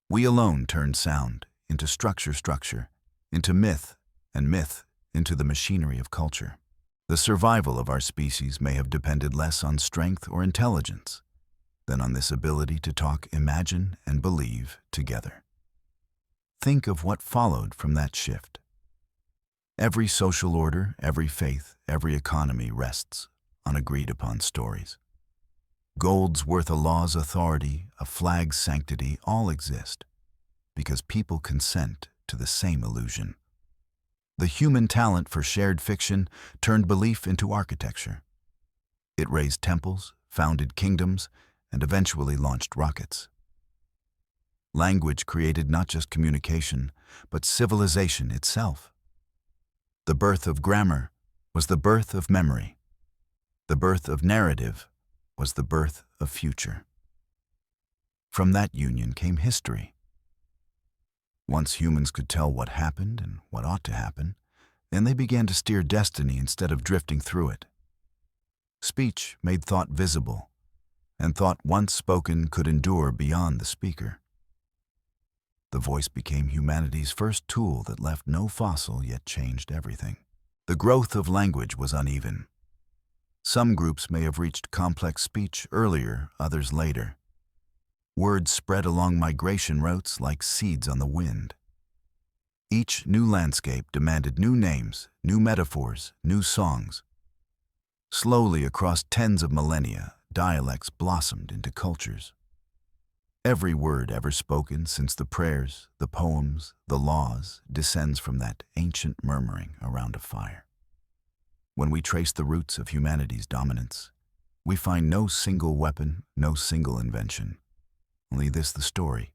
We alone turned sound into structure, into myth, and myth into the machinery of culture. The survival of our species may have depended less on strength or intelligence than on this ability to talk, imagine, and believe together. Think of what followed from that shift. Every social order, every faith, every economy rests on agreed-upon stories. Gold's worth, a law's authority, a flag's sanctity, all exist because people consent to the same illusion. The human talent for shared fiction turned belief into architecture. It raised temples, founded kingdoms, and eventually launched rockets. Language created not just communication, but civilization itself. The birth of grammar was the birth of memory. The birth of narrative was the birth of future. From that union came history. Once humans could tell what happened and what ought to happen, then they began to steer destiny instead of drifting through it. Speech made thought visible, and thought once spoken could endure beyond the speaker. The voice became humanity's first tool that left no fossil yet changed everything. The growth of language was uneven. Some groups may have reached complex speech earlier, others later. Words spread along migration routes like seeds on the wind. Each new landscape demanded new names, new metaphors, new songs. Slowly, across tens of millennia, dialects blossomed into cultures. Every word ever spoken since the prayers, the poems, the laws, descends from that ancient murmuring around a fire. When we trace the roots of humanity's dominance, we find no single weapon, no single invention. Only this, the story.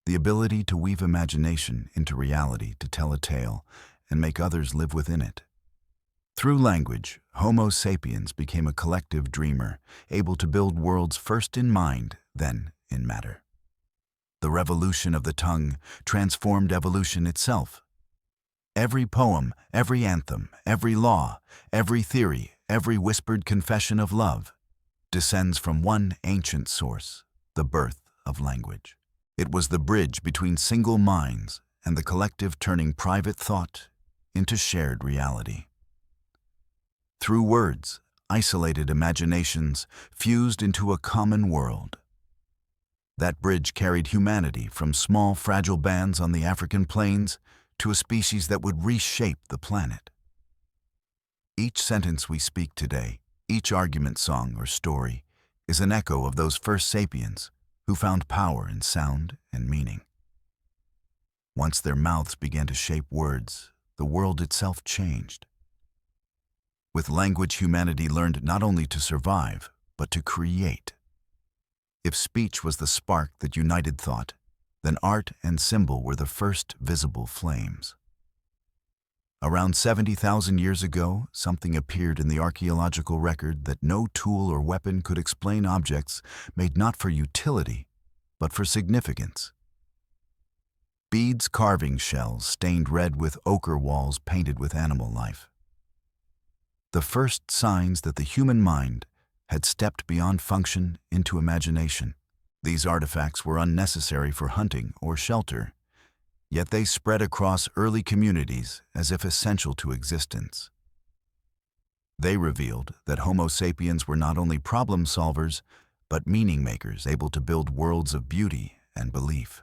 The ability to weave imagination into reality, to tell a tale, and make others live within it. Through language, Homo sapiens became a collective dreamer, able to build worlds first in mind, then in matter. The revolution of the tongue transformed evolution itself. Every poem, every anthem, every law, every theory, every whispered confession of love descends from one ancient source, the birth of language. It was the bridge between single minds and the collective, turning private thought into shared reality. Through words, isolated imaginations fused into a common world. That bridge carried humanity from small, fragile bands on the African plains to a species that would reshape the planet. Each sentence we speak today, each argument, song, or story, is an echo of those first sapiens who found power in sound and meaning. Once their mouths began to shape words, the world itself changed. With language, humanity learned not only to survive, but to create. If speech was the spark that united thought, then art and symbol were the first visible flames. Around 70,000 years ago, something appeared in the archaeological record that no tool or weapon could explain: objects made not for utility, but for significance. Beads carving shells stained red with ochre walls painted with animal life. The first signs that the human mind had stepped beyond function into imagination. These artifacts were unnecessary for hunting or shelter, yet they spread across early communities as if essential to existence. They revealed that Homo sapiens were not only problem solvers, but meaning makers able to build worlds of beauty and belief.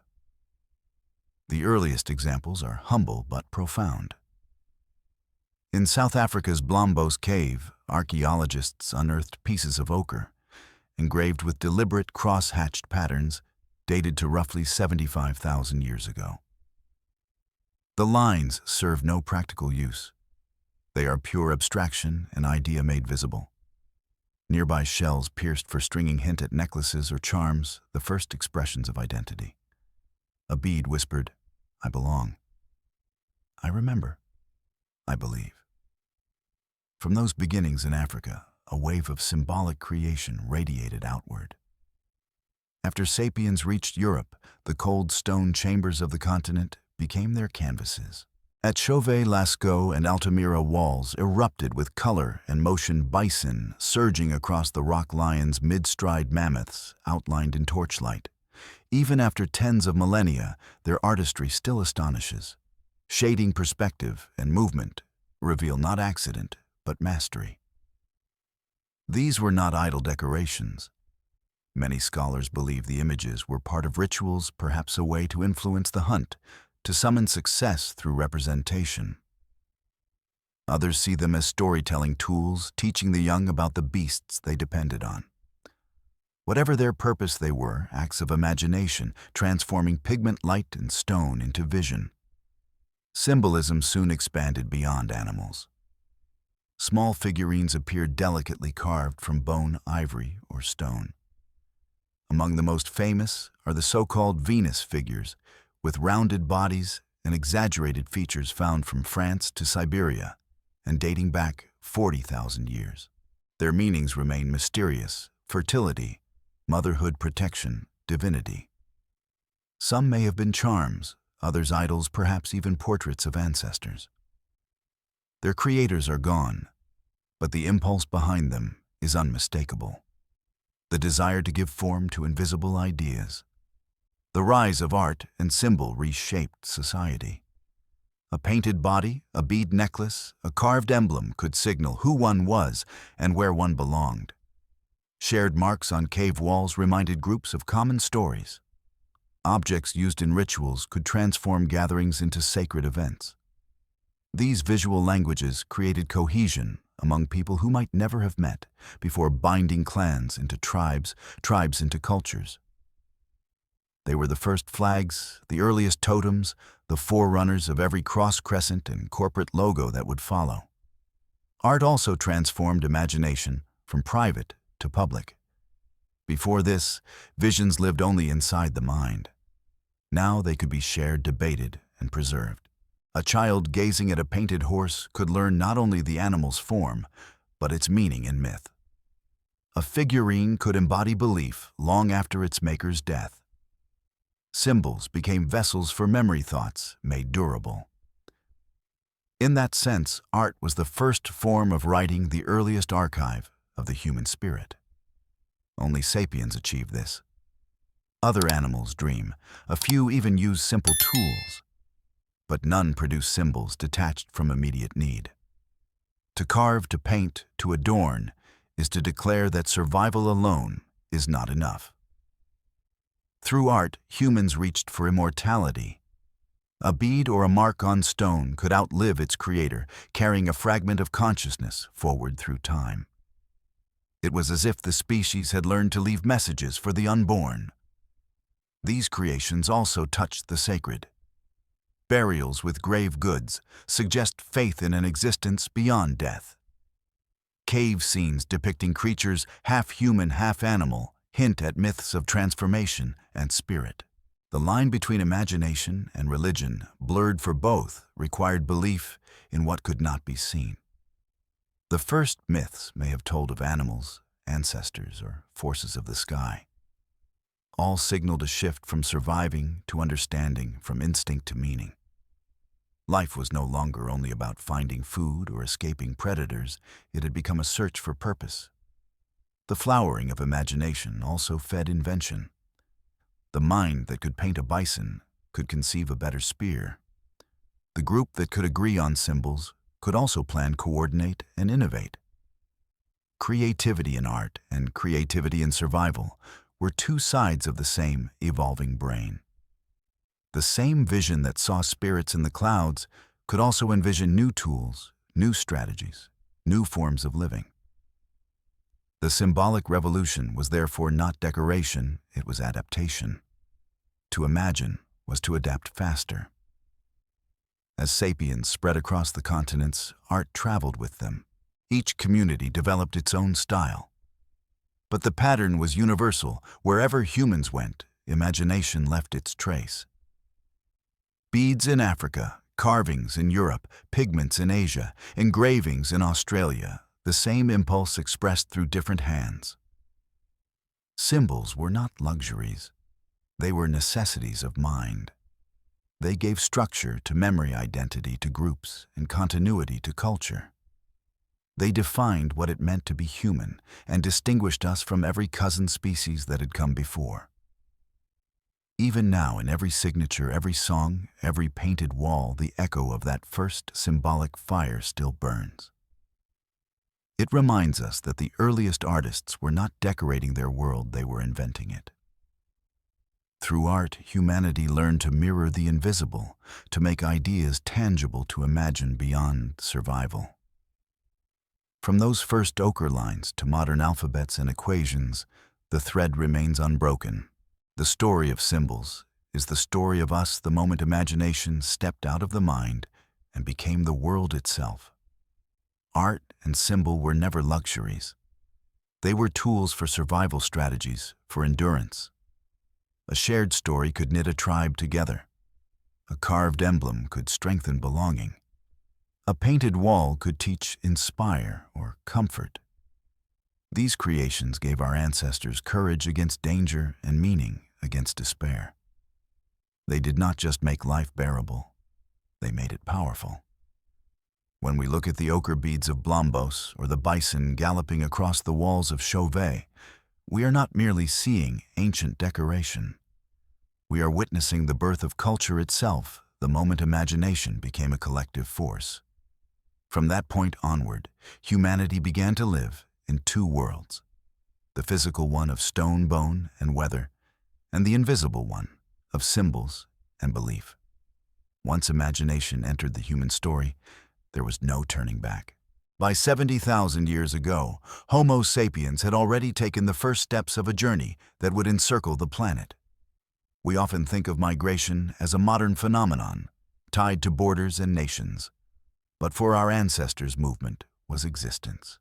The earliest examples are humble but profound. In South Africa's Blombos Cave, archaeologists unearthed pieces of ochre, engraved with deliberate cross-hatched patterns dated to roughly 75,000 years ago. The lines serve no practical use. They are pure abstraction, an idea made visible. Nearby shells pierced for stringing hint at necklaces or charms, the first expressions of identity. A bead whispered, "I belong. I remember. I believe." From those beginnings in Africa, a wave of symbolic creation radiated outward. After sapiens reached Europe, the cold stone chambers of the continent became their canvases. At Chauvet-Lascaux and Altamira, walls erupted with color and motion: bison surging across the rock lions, mid-stride mammoths outlined in torchlight. Even after tens of millennia, their artistry still astonishes. Shading, perspective, and movement reveal not accident, but mastery. These were not idle decorations. Many scholars believe the images were part of rituals, perhaps a way to influence the hunt, to summon success through representation. Others see them as storytelling tools, teaching the young about the beasts they depended on. Whatever their purpose, they were acts of imagination, transforming pigment, light, and stone into vision. Symbolism soon expanded beyond animals. Small figurines appeared delicately carved from bone, ivory, or stone. Among the most famous are the so-called Venus figures, with rounded bodies and exaggerated features found from France to Siberia and dating back 40,000 years. Their meanings remain mysterious: fertility, motherhood, protection, divinity. Some may have been charms, others idols, perhaps even portraits of ancestors. Their creators are gone, but the impulse behind them is unmistakable. The desire to give form to invisible ideas. The rise of art and symbol reshaped society. A painted body, a bead necklace, a carved emblem could signal who one was and where one belonged. Shared marks on cave walls reminded groups of common stories. Objects used in rituals could transform gatherings into sacred events. These visual languages created cohesion among people who might never have met, before binding clans into tribes, tribes into cultures. They were the first flags, the earliest totems, the forerunners of every cross-crescent and corporate logo that would follow. Art also transformed imagination from private to public. Before this, visions lived only inside the mind. Now they could be shared, debated, and preserved. A child gazing at a painted horse could learn not only the animal's form, but its meaning and myth. A figurine could embody belief long after its maker's death. Symbols became vessels for memory, thoughts made durable. In that sense, art was the first form of writing, the earliest archive of the human spirit. Only sapiens achieved this. Other animals dream, a few even use simple tools, but none produce symbols detached from immediate need. To carve, to paint, to adorn is to declare that survival alone is not enough. Through art, humans reached for immortality. A bead or a mark on stone could outlive its creator, carrying a fragment of consciousness forward through time. It was as if the species had learned to leave messages for the unborn. These creations also touched the sacred. Burials with grave goods suggest faith in an existence beyond death. Cave scenes depicting creatures half human, half animal hint at myths of transformation and spirit. The line between imagination and religion, blurred for both, required belief in what could not be seen. The first myths may have told of animals, ancestors, or forces of the sky. All signaled a shift from surviving to understanding, from instinct to meaning. Life was no longer only about finding food or escaping predators, it had become a search for purpose. The flowering of imagination also fed invention. The mind that could paint a bison could conceive a better spear. The group that could agree on symbols could also plan, coordinate, and innovate. Creativity in art and creativity in survival were two sides of the same evolving brain. The same vision that saw spirits in the clouds could also envision new tools, new strategies, new forms of living. The symbolic revolution was therefore not decoration, it was adaptation. To imagine was to adapt faster. As sapiens spread across the continents, art traveled with them. Each community developed its own style. But the pattern was universal. Wherever humans went, imagination left its trace. Beads in Africa, carvings in Europe, pigments in Asia, engravings in Australia, the same impulse expressed through different hands. Symbols were not luxuries. They were necessities of mind. They gave structure to memory, identity to groups, and continuity to culture. They defined what it meant to be human and distinguished us from every cousin species that had come before. Even now, in every signature, every song, every painted wall, the echo of that first symbolic fire still burns. It reminds us that the earliest artists were not decorating their world, they were inventing it. Through art, humanity learned to mirror the invisible, to make ideas tangible, to imagine beyond survival. From those first ochre lines to modern alphabets and equations, the thread remains unbroken. The story of symbols is the story of us the moment imagination stepped out of the mind and became the world itself. Art and symbol were never luxuries. They were tools for survival strategies, for endurance. A shared story could knit a tribe together. A carved emblem could strengthen belonging. A painted wall could teach, inspire, or comfort. These creations gave our ancestors courage against danger and meaning against despair. They did not just make life bearable, they made it powerful. When we look at the ochre beads of Blombos or the bison galloping across the walls of Chauvet, we are not merely seeing ancient decoration. We are witnessing the birth of culture itself, the moment imagination became a collective force. From that point onward, humanity began to live in two worlds, the physical one of stone, bone, and weather, and the invisible one of symbols and belief. Once imagination entered the human story, there was no turning back. By 70,000 years ago, Homo sapiens had already taken the first steps of a journey that would encircle the planet. We often think of migration as a modern phenomenon, tied to borders and nations. But for our ancestors, movement was existence.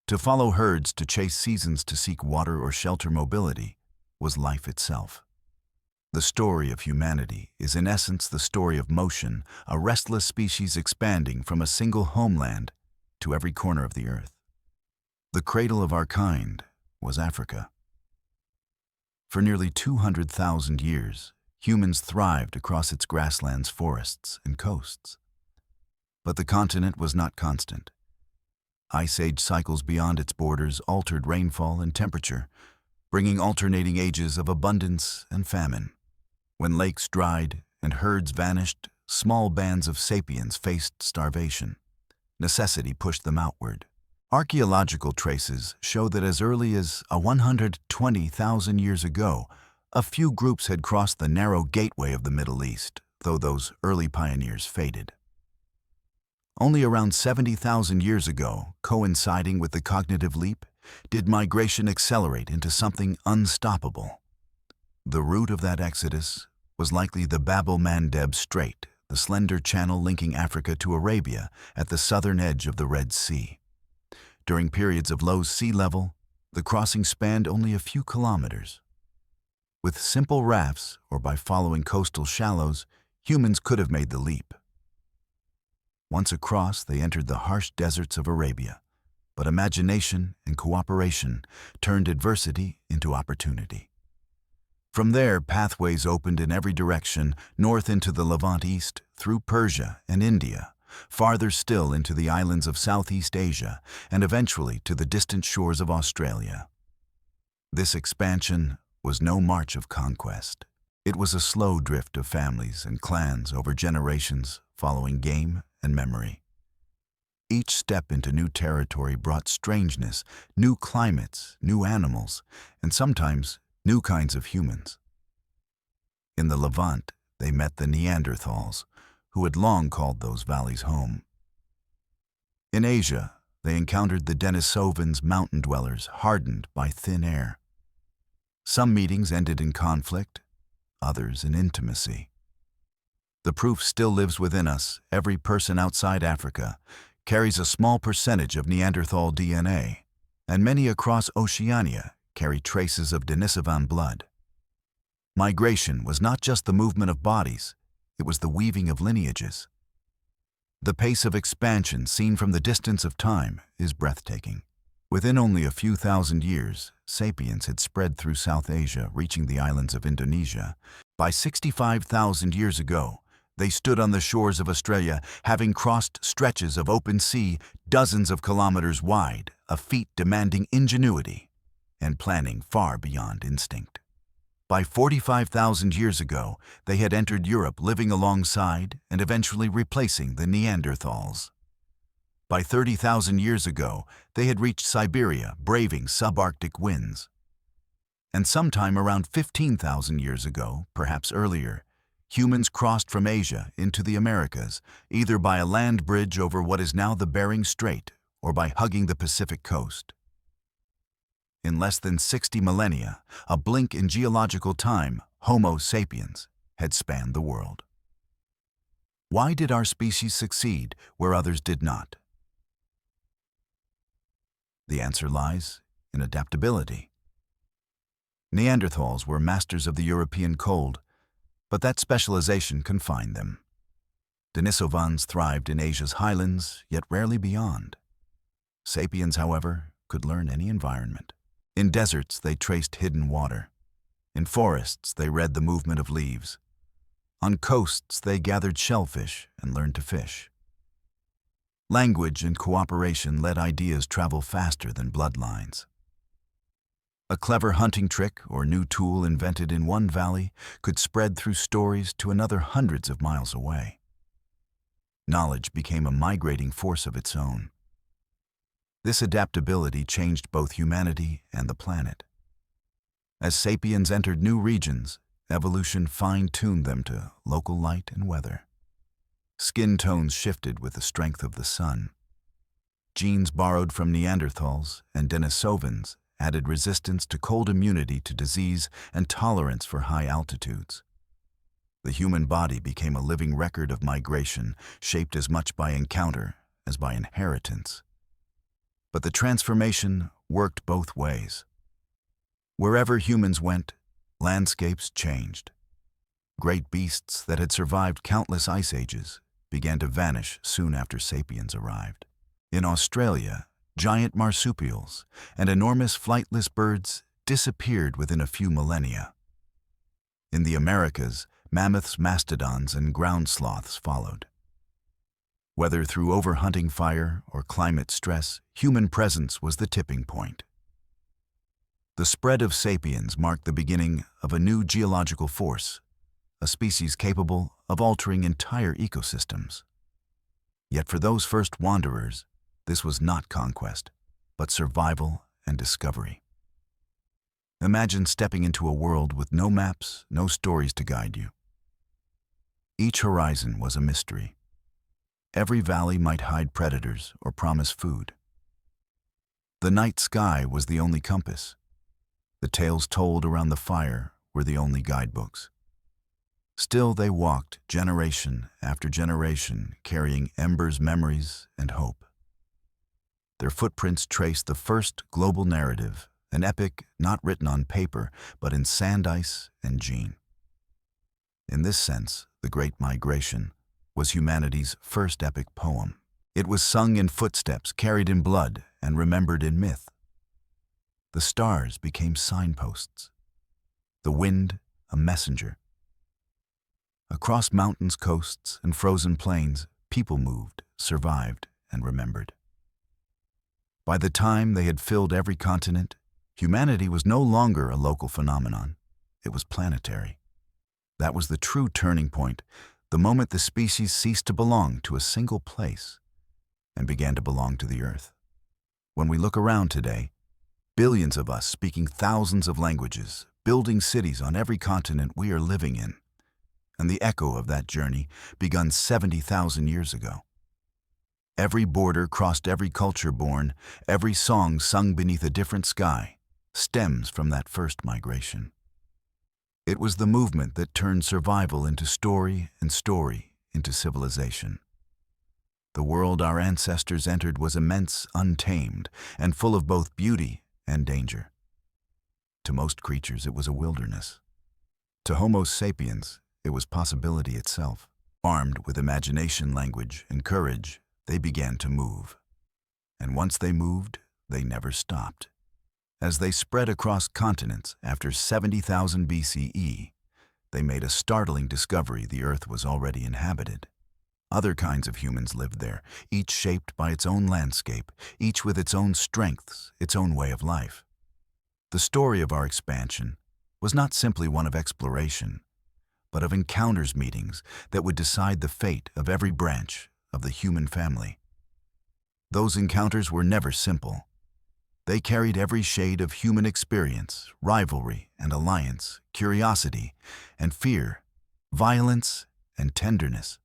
To follow herds, to chase seasons, to seek water or shelter, mobility was life itself. The story of humanity is in essence the story of motion, a restless species expanding from a single homeland to every corner of the earth. The cradle of our kind was Africa. For nearly 200,000 years, humans thrived across its grasslands, forests, and coasts. But the continent was not constant. Ice Age cycles beyond its borders altered rainfall and temperature, bringing alternating ages of abundance and famine. When lakes dried and herds vanished, small bands of sapiens faced starvation. Necessity pushed them outward. Archaeological traces show that as early as 120,000 years ago, a few groups had crossed the narrow gateway of the Middle East, though those early pioneers faded. Only around 70,000 years ago, coinciding with the cognitive leap, did migration accelerate into something unstoppable. The route of that exodus was likely the Bab el-Mandeb Strait, the slender channel linking Africa to Arabia at the southern edge of the Red Sea. During periods of low sea level, the crossing spanned only a few kilometers. With simple rafts or by following coastal shallows, humans could have made the leap. Once across, they entered the harsh deserts of Arabia, but imagination and cooperation turned adversity into opportunity. From there, pathways opened in every direction, north into the Levant east, through Persia and India, farther still into the islands of Southeast Asia, and eventually to the distant shores of Australia. This expansion was no march of conquest. It was a slow drift of families and clans over generations, following game and memory. Each step into new territory brought strangeness, new climates, new animals, and sometimes new kinds of humans. In the Levant, they met the Neanderthals, who had long called those valleys home. In Asia, they encountered the Denisovans, mountain dwellers hardened by thin air. Some meetings ended in conflict, others in intimacy. The proof still lives within us. Every person outside Africa carries a small percentage of Neanderthal DNA, and many across Oceania carry traces of Denisovan blood. Migration was not just the movement of bodies, it was the weaving of lineages. The pace of expansion seen from the distance of time is breathtaking. Within only a few thousand years, sapiens had spread through South Asia, reaching the islands of Indonesia. By 65,000 years ago, they stood on the shores of Australia, having crossed stretches of open sea dozens of kilometers wide, a feat demanding ingenuity and planning far beyond instinct. By 45,000 years ago, they had entered Europe, living alongside and eventually replacing the Neanderthals. By 30,000 years ago, they had reached Siberia, braving subarctic winds. And sometime around 15,000 years ago, perhaps earlier, humans crossed from Asia into the Americas, either by a land bridge over what is now the Bering Strait or by hugging the Pacific coast. In less than 60 millennia, a blink in geological time, Homo sapiens had spanned the world. Why did our species succeed where others did not? The answer lies in adaptability. Neanderthals were masters of the European cold, but that specialization confined them. Denisovans thrived in Asia's highlands, yet rarely beyond. Sapiens, however, could learn any environment. In deserts, they traced hidden water. In forests, they read the movement of leaves. On coasts, they gathered shellfish and learned to fish. Language and cooperation let ideas travel faster than bloodlines. A clever hunting trick or new tool invented in one valley could spread through stories to another hundreds of miles away. Knowledge became a migrating force of its own. This adaptability changed both humanity and the planet. As sapiens entered new regions, evolution fine-tuned them to local light and weather. Skin tones shifted with the strength of the sun. Genes borrowed from Neanderthals and Denisovans added resistance to cold, immunity to disease, and tolerance for high altitudes. The human body became a living record of migration, shaped as much by encounter as by inheritance. But the transformation worked both ways. Wherever humans went, landscapes changed. Great beasts that had survived countless ice ages began to vanish soon after sapiens arrived. In Australia, giant marsupials and enormous flightless birds disappeared within a few millennia. In the Americas, mammoths, mastodons, and ground sloths followed. Whether through overhunting fire or climate stress, human presence was the tipping point. The spread of sapiens marked the beginning of a new geological force, a species capable of altering entire ecosystems. Yet for those first wanderers, this was not conquest, but survival and discovery. Imagine stepping into a world with no maps, no stories to guide you. Each horizon was a mystery. Every valley might hide predators or promise food. The night sky was the only compass. The tales told around the fire were the only guidebooks. Still, they walked generation after generation, carrying embers, memories, and hope. Their footprints traced the first global narrative, an epic not written on paper, but in sand, ice, and gene. In this sense, the Great Migration was humanity's first epic poem. It was sung in footsteps, carried in blood, and remembered in myth. The stars became signposts, the wind a messenger. Across mountains, coasts, and frozen plains, people moved, survived, and remembered. By the time they had filled every continent, humanity was no longer a local phenomenon. It was planetary. That was the true turning point, the moment the species ceased to belong to a single place and began to belong to the Earth. When we look around today, billions of us speaking thousands of languages, building cities on every continent we are living in, and the echo of that journey begun 70,000 years ago. Every border crossed, every culture born, every song sung beneath a different sky stems from that first migration. It was the movement that turned survival into story and story into civilization. The world our ancestors entered was immense, untamed, and full of both beauty and danger. To most creatures, it was a wilderness. To Homo sapiens, it was possibility itself. Armed with imagination, language, and courage, they began to move. And once they moved, they never stopped. As they spread across continents after 70,000 BCE, they made a startling discovery: the Earth was already inhabited. Other kinds of humans lived there, each shaped by its own landscape, each with its own strengths, its own way of life. The story of our expansion was not simply one of exploration, but of encounters, meetings that would decide the fate of every branch of the human family. Those encounters were never simple. They carried every shade of human experience: rivalry and alliance, curiosity and fear, violence and tenderness.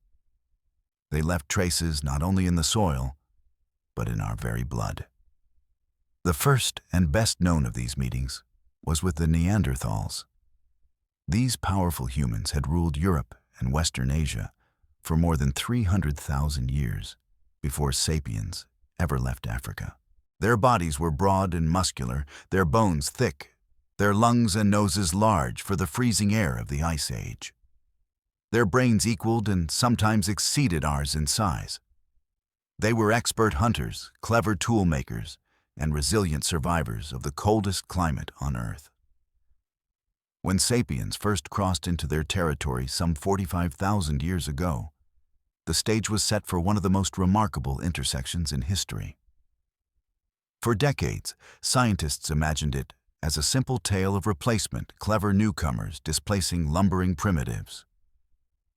They left traces not only in the soil, but in our very blood. The first and best known of these meetings was with the Neanderthals. These powerful humans had ruled Europe and Western Asia for more than 300,000 years before Sapiens ever left Africa. Their bodies were broad and muscular, their bones thick, their lungs and noses large for the freezing air of the Ice Age. Their brains equaled and sometimes exceeded ours in size. They were expert hunters, clever tool makers, and resilient survivors of the coldest climate on Earth. When Sapiens first crossed into their territory some 45,000 years ago, the stage was set for one of the most remarkable intersections in history. For decades, scientists imagined it as a simple tale of replacement, clever newcomers displacing lumbering primitives.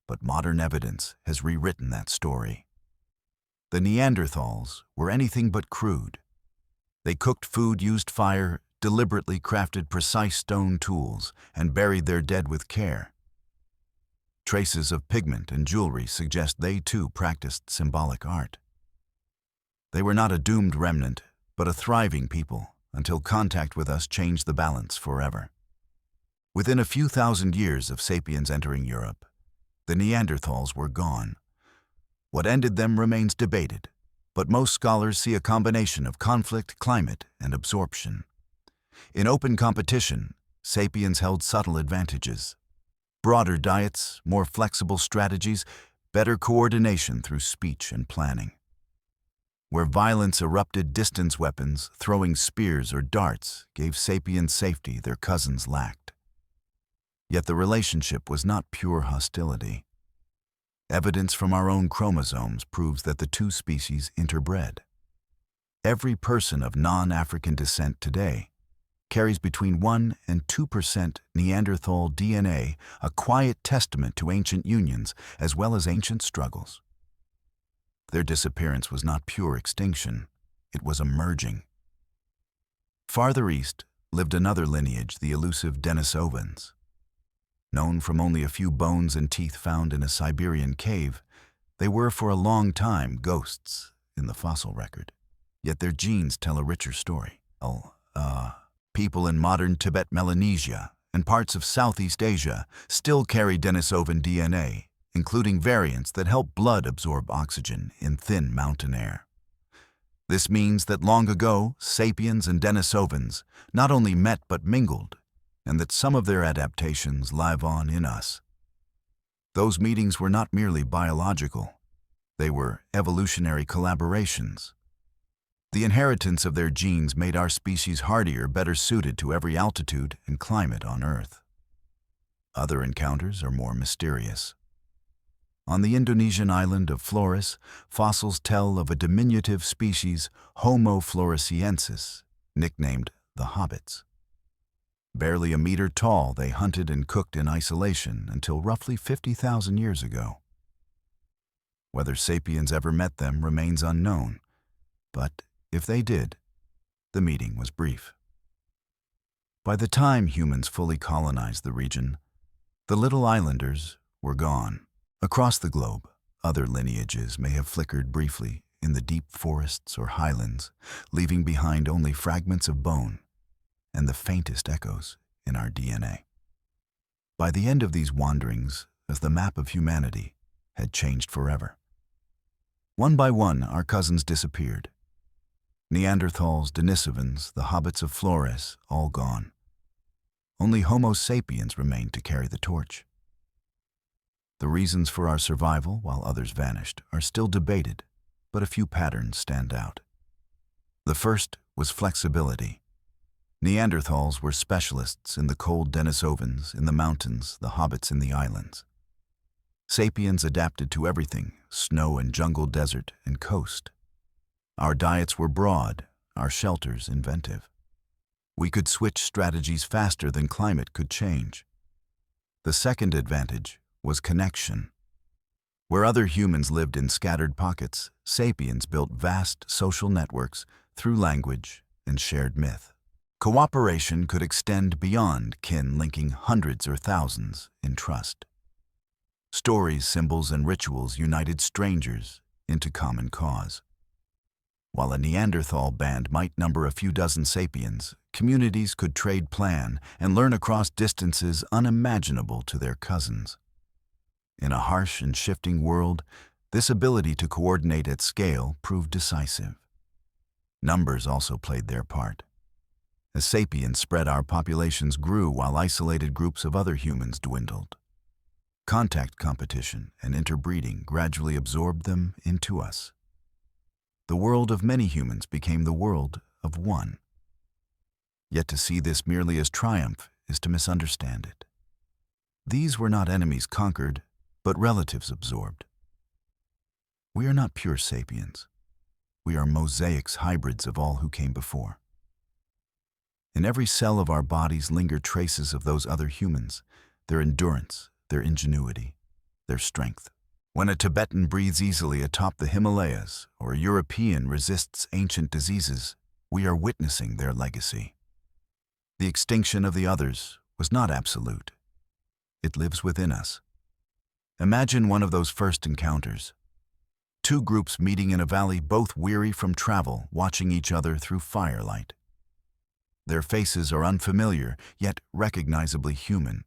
But modern evidence has rewritten that story. The Neanderthals were anything but crude. They cooked food, used fire, deliberately crafted precise stone tools, and buried their dead with care. Traces of pigment and jewelry suggest they too practiced symbolic art. They were not a doomed remnant, but a thriving people, until contact with us changed the balance forever. Within a few thousand years of Sapiens entering Europe, the Neanderthals were gone. What ended them remains debated, but most scholars see a combination of conflict, climate, and absorption. In open competition, Sapiens held subtle advantages: broader diets, more flexible strategies, better coordination through speech and planning. Where violence erupted, distance weapons, throwing spears or darts, gave Sapiens safety their cousins lacked. Yet the relationship was not pure hostility. Evidence from our own chromosomes proves that the two species interbred. Every person of non-African descent today carries between 1% and 2% Neanderthal DNA, a quiet testament to ancient unions as well as ancient struggles. Their disappearance was not pure extinction, it was a merging. Farther east lived another lineage, the elusive Denisovans. Known from only a few bones and teeth found in a Siberian cave, they were for a long time ghosts in the fossil record. Yet their genes tell a richer story. People in modern Tibet, Melanesia, and parts of Southeast Asia still carry Denisovan DNA, including variants that help blood absorb oxygen in thin mountain air. This means that long ago, sapiens and Denisovans not only met but mingled, and that some of their adaptations live on in us. Those meetings were not merely biological. They were evolutionary collaborations. The inheritance of their genes made our species hardier, better suited to every altitude and climate on Earth. Other encounters are more mysterious. On the Indonesian island of Flores, fossils tell of a diminutive species, Homo floresiensis, nicknamed the hobbits. Barely a meter tall, they hunted and cooked in isolation until roughly 50,000 years ago. Whether sapiens ever met them remains unknown, but if they did, the meeting was brief. By the time humans fully colonized the region, the little islanders were gone. Across the globe, other lineages may have flickered briefly in the deep forests or highlands, leaving behind only fragments of bone and the faintest echoes in our DNA. By the end of these wanderings, as the map of humanity had changed forever, one by one our cousins disappeared. Neanderthals, Denisovans, the hobbits of Flores, all gone. Only Homo sapiens remained to carry the torch. The reasons for our survival, while others vanished, are still debated, but a few patterns stand out. The first was flexibility. Neanderthals were specialists in the cold, Denisovans in the mountains, the hobbits in the islands. Sapiens adapted to everything, snow and jungle, desert and coast. Our diets were broad, our shelters inventive. We could switch strategies faster than climate could change. The second advantage was connection. Where other humans lived in scattered pockets, sapiens built vast social networks through language and shared myth. Cooperation could extend beyond kin, linking hundreds or thousands in trust. Stories, symbols, and rituals united strangers into common cause. While a Neanderthal band might number a few dozen sapiens, communities could trade, plan, and learn across distances unimaginable to their cousins. In a harsh and shifting world, this ability to coordinate at scale proved decisive. Numbers also played their part. As sapiens spread, our populations grew while isolated groups of other humans dwindled. Contact competition and interbreeding gradually absorbed them into us. The world of many humans became the world of one. Yet to see this merely as triumph is to misunderstand it. These were not enemies conquered, but relatives absorbed. We are not pure sapiens. We are mosaics, hybrids of all who came before. In every cell of our bodies linger traces of those other humans, their endurance, their ingenuity, their strength. When a Tibetan breathes easily atop the Himalayas or a European resists ancient diseases, we are witnessing their legacy. The extinction of the others was not absolute. It lives within us. Imagine one of those first encounters. Two groups meeting in a valley, both weary from travel, watching each other through firelight. Their faces are unfamiliar, yet recognizably human.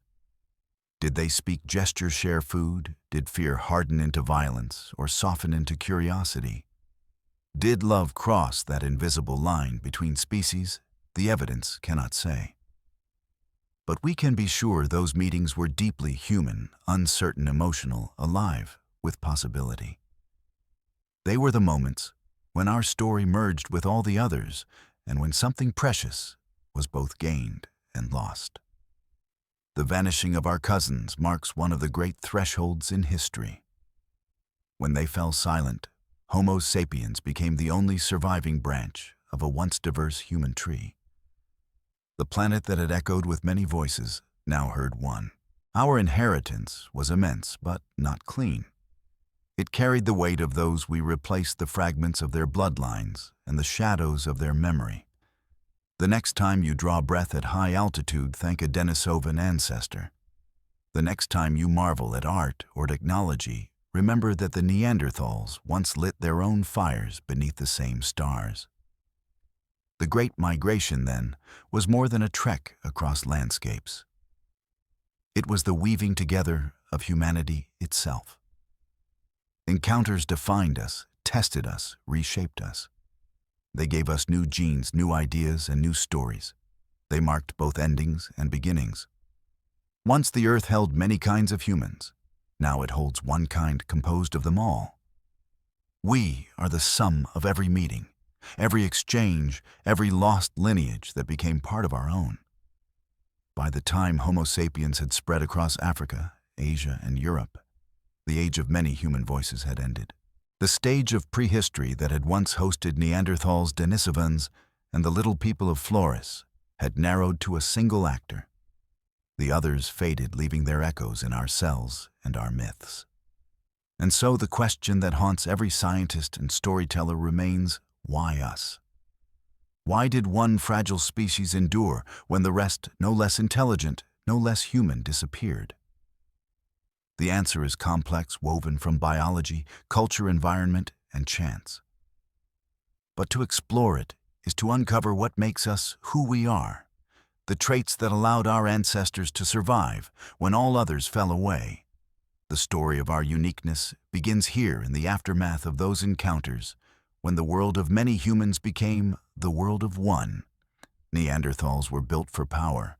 Did they speak, gesture, share food? Did fear harden into violence or soften into curiosity? Did love cross that invisible line between species? The evidence cannot say. But we can be sure those meetings were deeply human, uncertain, emotional, alive with possibility. They were the moments when our story merged with all the others and when something precious was both gained and lost. The vanishing of our cousins marks one of the great thresholds in history. When they fell silent, Homo sapiens became the only surviving branch of a once diverse human tree. The planet that had echoed with many voices now heard one. Our inheritance was immense, but not clean. It carried the weight of those we replaced, the fragments of their bloodlines and the shadows of their memory. The next time you draw breath at high altitude, thank a Denisovan ancestor. The next time you marvel at art or technology, remember that the Neanderthals once lit their own fires beneath the same stars. The Great Migration, then, was more than a trek across landscapes. It was the weaving together of humanity itself. Encounters defined us, tested us, reshaped us. They gave us new genes, new ideas, and new stories. They marked both endings and beginnings. Once the earth held many kinds of humans. Now it holds one kind composed of them all. We are the sum of every meeting, every exchange, every lost lineage that became part of our own. By the time Homo sapiens had spread across Africa, Asia, and Europe, the age of many human voices had ended. The stage of prehistory that had once hosted Neanderthals, Denisovans, and the little people of Flores had narrowed to a single actor. The others faded, leaving their echoes in our cells and our myths. And so the question that haunts every scientist and storyteller remains, why us? Why did one fragile species endure when the rest, no less intelligent, no less human, disappeared? The answer is complex, woven from biology, culture, environment, and chance. But to explore it is to uncover what makes us who we are, the traits that allowed our ancestors to survive when all others fell away. The story of our uniqueness begins here in the aftermath of those encounters, when the world of many humans became the world of one. Neanderthals were built for power.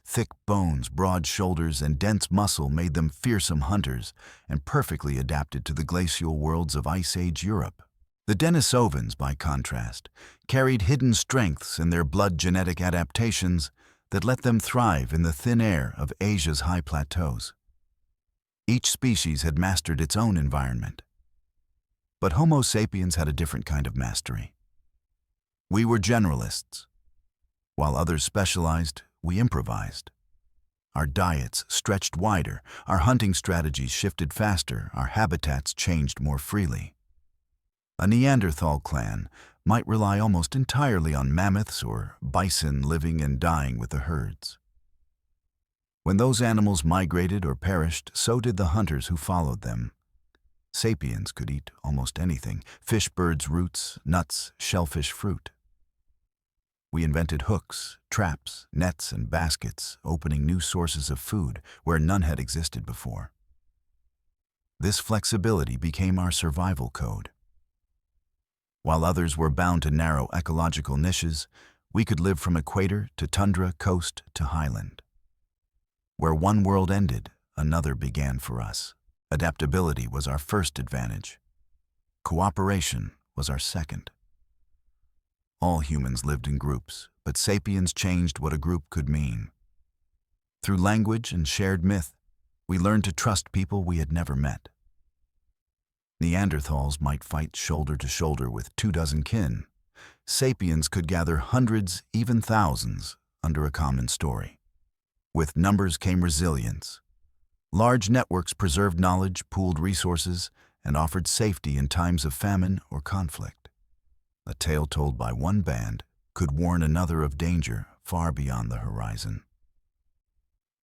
Thick bones, broad shoulders, and dense muscle made them fearsome hunters and perfectly adapted to the glacial worlds of Ice Age Europe. The Denisovans, by contrast, carried hidden strengths in their blood genetic adaptations that let them thrive in the thin air of Asia's high plateaus. Each species had mastered its own environment. But Homo sapiens had a different kind of mastery. We were generalists. While others specialized, we improvised. Our diets stretched wider, our hunting strategies shifted faster, our habitats changed more freely. A Neanderthal clan might rely almost entirely on mammoths or bison living and dying with the herds. When those animals migrated or perished, so did the hunters who followed them. Sapiens could eat almost anything: fish, birds, roots, nuts, shellfish, fruit. We invented hooks, traps, nets, and baskets, opening new sources of food where none had existed before. This flexibility became our survival code. While others were bound to narrow ecological niches, we could live from equator to tundra, coast to highland. Where one world ended, another began for us. Adaptability was our first advantage. Cooperation was our second. All humans lived in groups, but sapiens changed what a group could mean. Through language and shared myth, we learned to trust people we had never met. Neanderthals might fight shoulder to shoulder with 24 kin. Sapiens could gather hundreds, even thousands, under a common story. With numbers came resilience. Large networks preserved knowledge, pooled resources, and offered safety in times of famine or conflict. A tale told by one band could warn another of danger far beyond the horizon.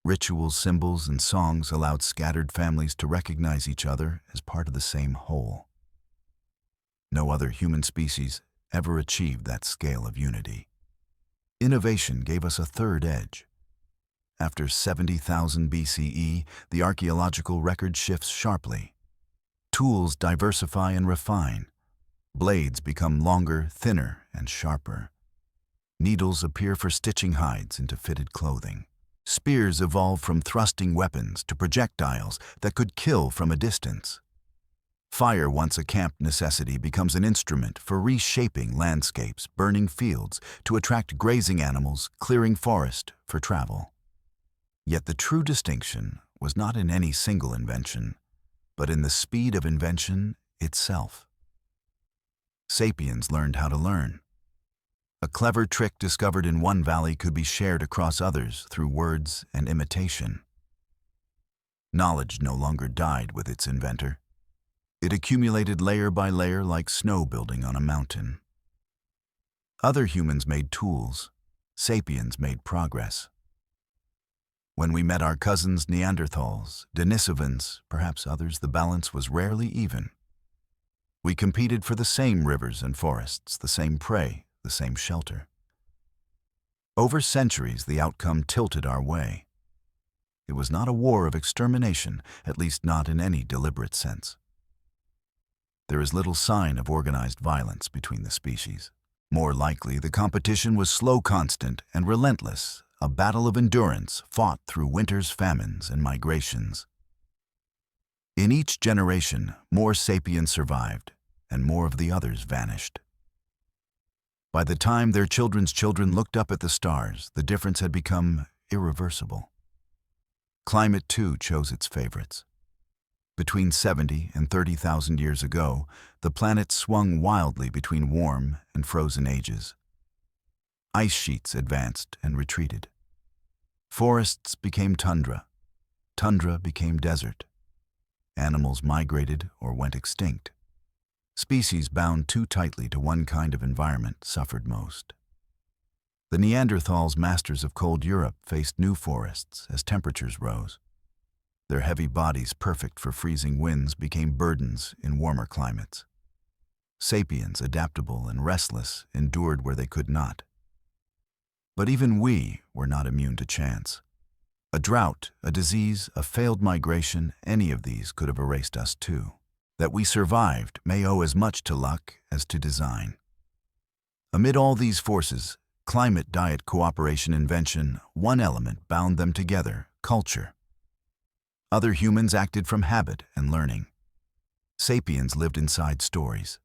Rituals, symbols, and songs allowed scattered families to recognize each other as part of the same whole. No other human species ever achieved that scale of unity. Innovation gave us a third edge. After 70,000 BCE, the archaeological record shifts sharply. Tools diversify and refine. Blades become longer, thinner, and sharper. Needles appear for stitching hides into fitted clothing. Spears evolve from thrusting weapons to projectiles that could kill from a distance. Fire, once a camp necessity, becomes an instrument for reshaping landscapes, burning fields to attract grazing animals, clearing forest for travel. Yet the true distinction was not in any single invention, but in the speed of invention itself. Sapiens learned how to learn. A clever trick discovered in one valley could be shared across others through words and imitation. Knowledge no longer died with its inventor. It accumulated layer by layer like snow building on a mountain. Other humans made tools. Sapiens made progress. When we met our cousins Neanderthals, Denisovans, perhaps others, the balance was rarely even. We competed for the same rivers and forests, the same prey, the same shelter. Over centuries, the outcome tilted our way. It was not a war of extermination, at least not in any deliberate sense. There is little sign of organized violence between the species. More likely, the competition was slow, constant, and relentless, a battle of endurance fought through winters, famines, and migrations. In each generation, more sapiens survived, and more of the others vanished. By the time their children's children looked up at the stars, the difference had become irreversible. Climate, too, chose its favorites. Between 70 and 30,000 years ago, the planet swung wildly between warm and frozen ages. Ice sheets advanced and retreated. Forests became tundra. Tundra became desert. Animals migrated or went extinct. Species bound too tightly to one kind of environment suffered most. The Neanderthals, masters of cold Europe, faced new forests as temperatures rose. Their heavy bodies, perfect for freezing winds, became burdens in warmer climates. Sapiens, adaptable and restless, endured where they could not. But even we were not immune to chance. A drought, a disease, a failed migration, any of these could have erased us too. That we survived may owe as much to luck as to design. Amid all these forces, climate, diet, cooperation, invention, one element bound them together: culture. Other humans acted from habit and learning. Sapiens lived inside stories.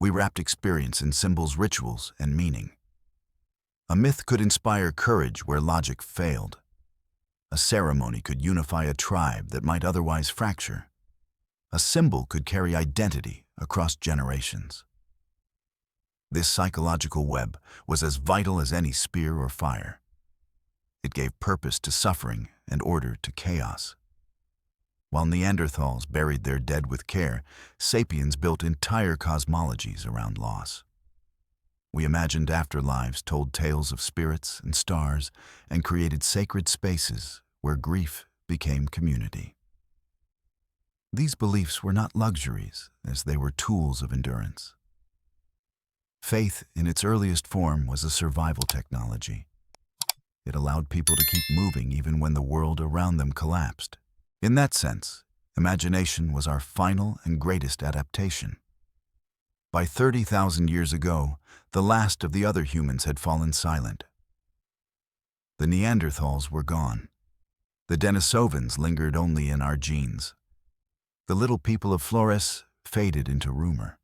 We wrapped experience in symbols, rituals, and meaning. A myth could inspire courage where logic failed. A ceremony could unify a tribe that might otherwise fracture. A symbol could carry identity across generations. This psychological web was as vital as any spear or fire. It gave purpose to suffering and order to chaos. While Neanderthals buried their dead with care, sapiens built entire cosmologies around loss. We imagined afterlives, told tales of spirits and stars, and created sacred spaces where grief became community. These beliefs were not luxuries, as they were tools of endurance. Faith, in its earliest form, was a survival technology. It allowed people to keep moving even when the world around them collapsed. In that sense, imagination was our final and greatest adaptation. By 30,000 years ago, the last of the other humans had fallen silent. The Neanderthals were gone. The Denisovans lingered only in our genes. The little people of Flores faded into rumor.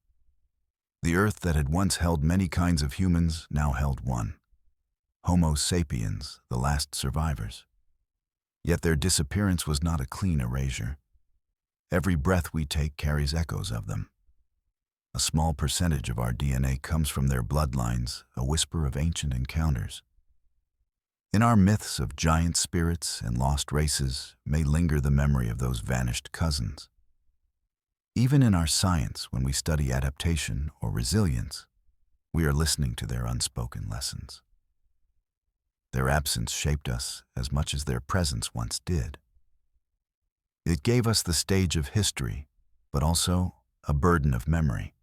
The earth that had once held many kinds of humans now held one: Homo sapiens, the last survivors. Yet their disappearance was not a clean erasure. Every breath we take carries echoes of them. A small percentage of our DNA comes from their bloodlines, a whisper of ancient encounters. In our myths of giant spirits and lost races may linger the memory of those vanished cousins. Even in our science, when we study adaptation or resilience, we are listening to their unspoken lessons. Their absence shaped us as much as their presence once did. It gave us the stage of history, but also a burden of memory.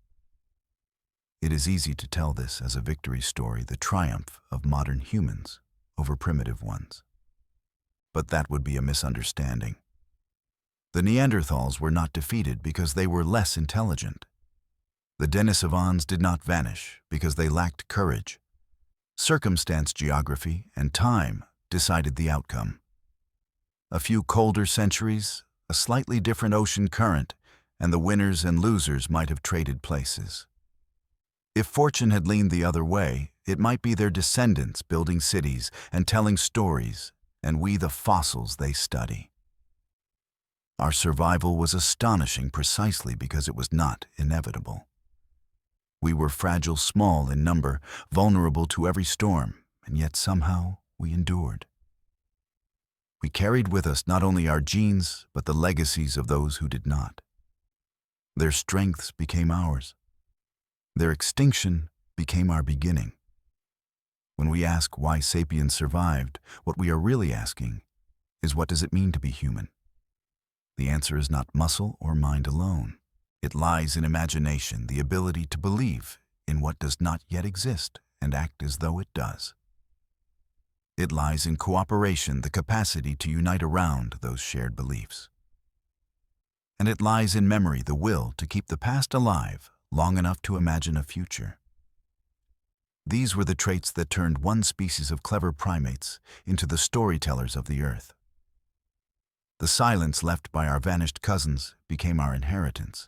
It is easy to tell this as a victory story, the triumph of modern humans over primitive ones. But that would be a misunderstanding. The Neanderthals were not defeated because they were less intelligent. The Denisovans did not vanish because they lacked courage. Circumstance, geography, and time decided the outcome. A few colder centuries, a slightly different ocean current, and the winners and losers might have traded places. If fortune had leaned the other way, it might be their descendants building cities and telling stories, and we the fossils they study. Our survival was astonishing precisely because it was not inevitable. We were fragile, small in number, vulnerable to every storm, and yet somehow we endured. We carried with us not only our genes, but the legacies of those who did not. Their strengths became ours. Their extinction became our beginning. When we ask why sapiens survived, what we are really asking is, what does it mean to be human? The answer is not muscle or mind alone. It lies in imagination, the ability to believe in what does not yet exist and act as though it does. It lies in cooperation, the capacity to unite around those shared beliefs. And it lies in memory, the will to keep the past alive long enough to imagine a future. These were the traits that turned one species of clever primates into the storytellers of the earth. The silence left by our vanished cousins became our inheritance.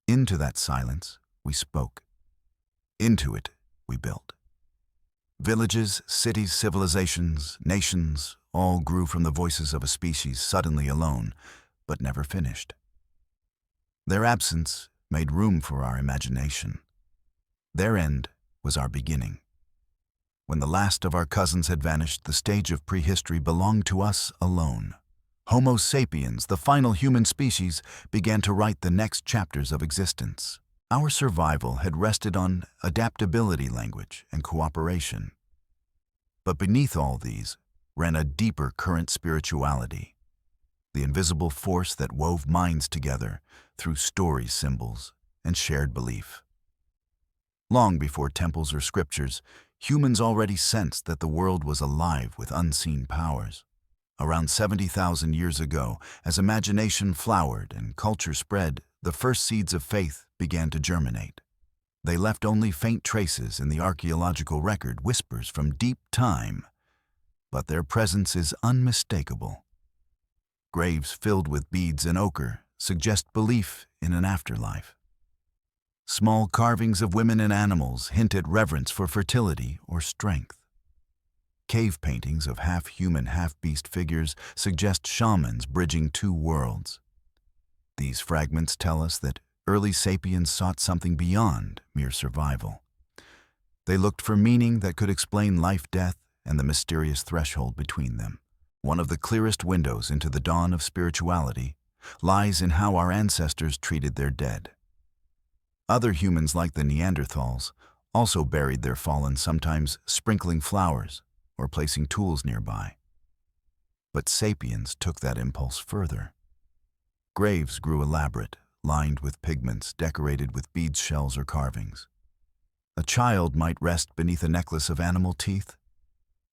Into that silence, we spoke. Into it, we built. Villages, cities, civilizations, nations, all grew from the voices of a species suddenly alone, but never finished. Their absence made room for our imagination. Their end was our beginning. When the last of our cousins had vanished, the stage of prehistory belonged to us alone. Homo sapiens, the final human species, began to write the next chapters of existence. Our survival had rested on adaptability, language, and cooperation. But beneath all these ran a deeper current spirituality, the invisible force that wove minds together through stories, symbols, and shared belief. Long before temples or scriptures, humans already sensed that the world was alive with unseen powers. Around 70,000 years ago, as imagination flowered and culture spread, the first seeds of faith began to germinate. They left only faint traces in the archaeological record, whispers from deep time, but their presence is unmistakable. Graves filled with beads and ochre suggest belief in an afterlife. Small carvings of women and animals hint at reverence for fertility or strength. Cave paintings of half-human, half-beast figures suggest shamans bridging two worlds. These fragments tell us that early sapiens sought something beyond mere survival. They looked for meaning that could explain life, death, and the mysterious threshold between them. One of the clearest windows into the dawn of spirituality lies in how our ancestors treated their dead. Other humans, like the Neanderthals, also buried their fallen, sometimes sprinkling flowers or placing tools nearby. But sapiens took that impulse further. Graves grew elaborate, lined with pigments, decorated with beads, shells, or carvings. A child might rest beneath a necklace of animal teeth.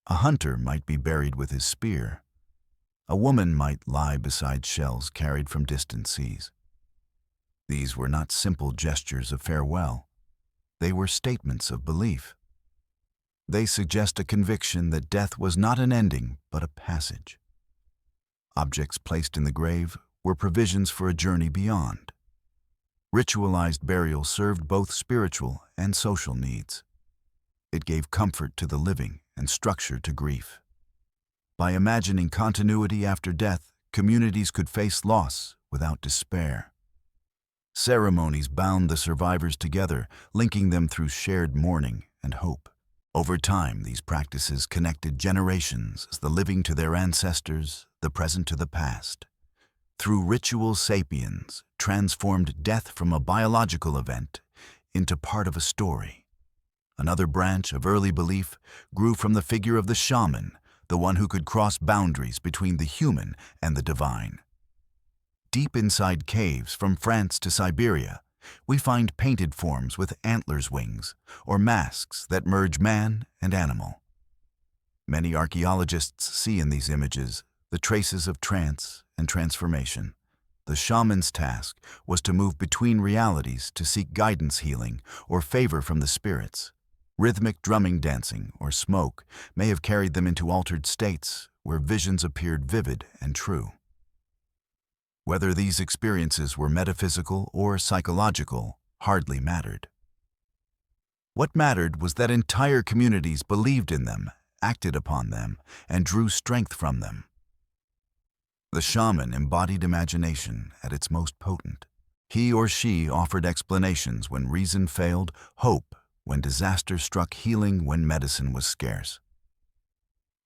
A hunter might be buried with his spear. A woman might lie beside shells carried from distant seas. These were not simple gestures of farewell. They were statements of belief. They suggest a conviction that death was not an ending, but a passage. Objects placed in the grave were provisions for a journey beyond. Ritualized burial served both spiritual and social needs. It gave comfort to the living and structure to grief. By imagining continuity after death, communities could face loss without despair. Ceremonies bound the survivors together, linking them through shared mourning and hope. Over time, these practices connected generations, the living to their ancestors, the present to the past. Through ritual, sapiens transformed death from a biological event into part of a story. Another branch of early belief grew from the figure of the shaman, the one who could cross boundaries between the human and the divine. Deep inside caves, from France to Siberia, we find painted forms with antlers, wings, or masks that merge man and animal. Many archaeologists see in these images the traces of trance and transformation. The shaman's task was to move between realities to seek guidance, healing, or favor from the spirits. Rhythmic drumming, dancing, or smoke may have carried them into altered states where visions appeared vivid and true. Whether these experiences were metaphysical or psychological hardly mattered. What mattered was that entire communities believed in them, acted upon them, and drew strength from them. The shaman embodied imagination at its most potent. He or she offered explanations when reason failed, hope when disaster struck, healing when medicine was scarce.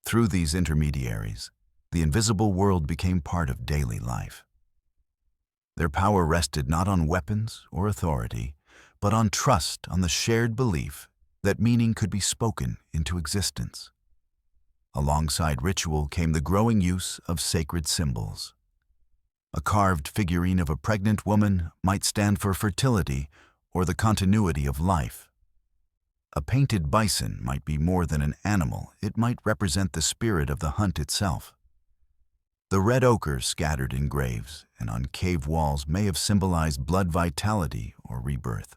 Through these intermediaries, the invisible world became part of daily life. Their power rested not on weapons or authority, but on trust, on the shared belief that meaning could be spoken into existence. Alongside ritual came the growing use of sacred symbols. A carved figurine of a pregnant woman might stand for fertility or the continuity of life. A painted bison might be more than an animal, it might represent the spirit of the hunt itself. The red ochre scattered in graves and on cave walls may have symbolized blood vitality or rebirth.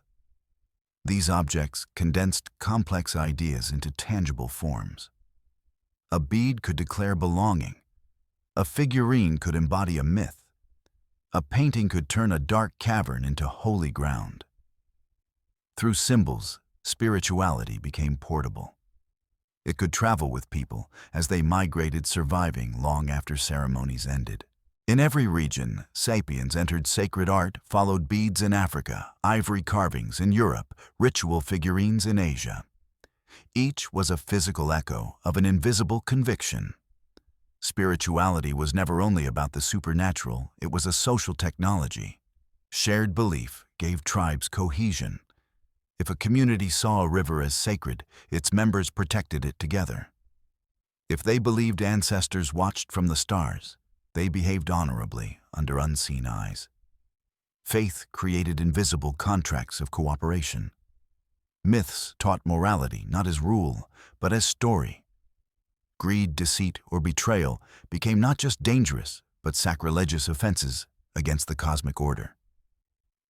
These objects condensed complex ideas into tangible forms. A bead could declare belonging. A figurine could embody a myth. A painting could turn a dark cavern into holy ground. Through symbols, spirituality became portable. It could travel with people as they migrated, surviving long after ceremonies ended. In every region, Sapiens entered sacred art, followed beads in Africa, ivory carvings in Europe, ritual figurines in Asia. Each was a physical echo of an invisible conviction. Spirituality was never only about the supernatural, it was a social technology. Shared belief gave tribes cohesion. If a community saw a river as sacred, its members protected it together. If they believed ancestors watched from the stars, they behaved honorably under unseen eyes. Faith created invisible contracts of cooperation. Myths taught morality not as rule, but as story. Greed, deceit, or betrayal became not just dangerous, but sacrilegious offenses against the cosmic order.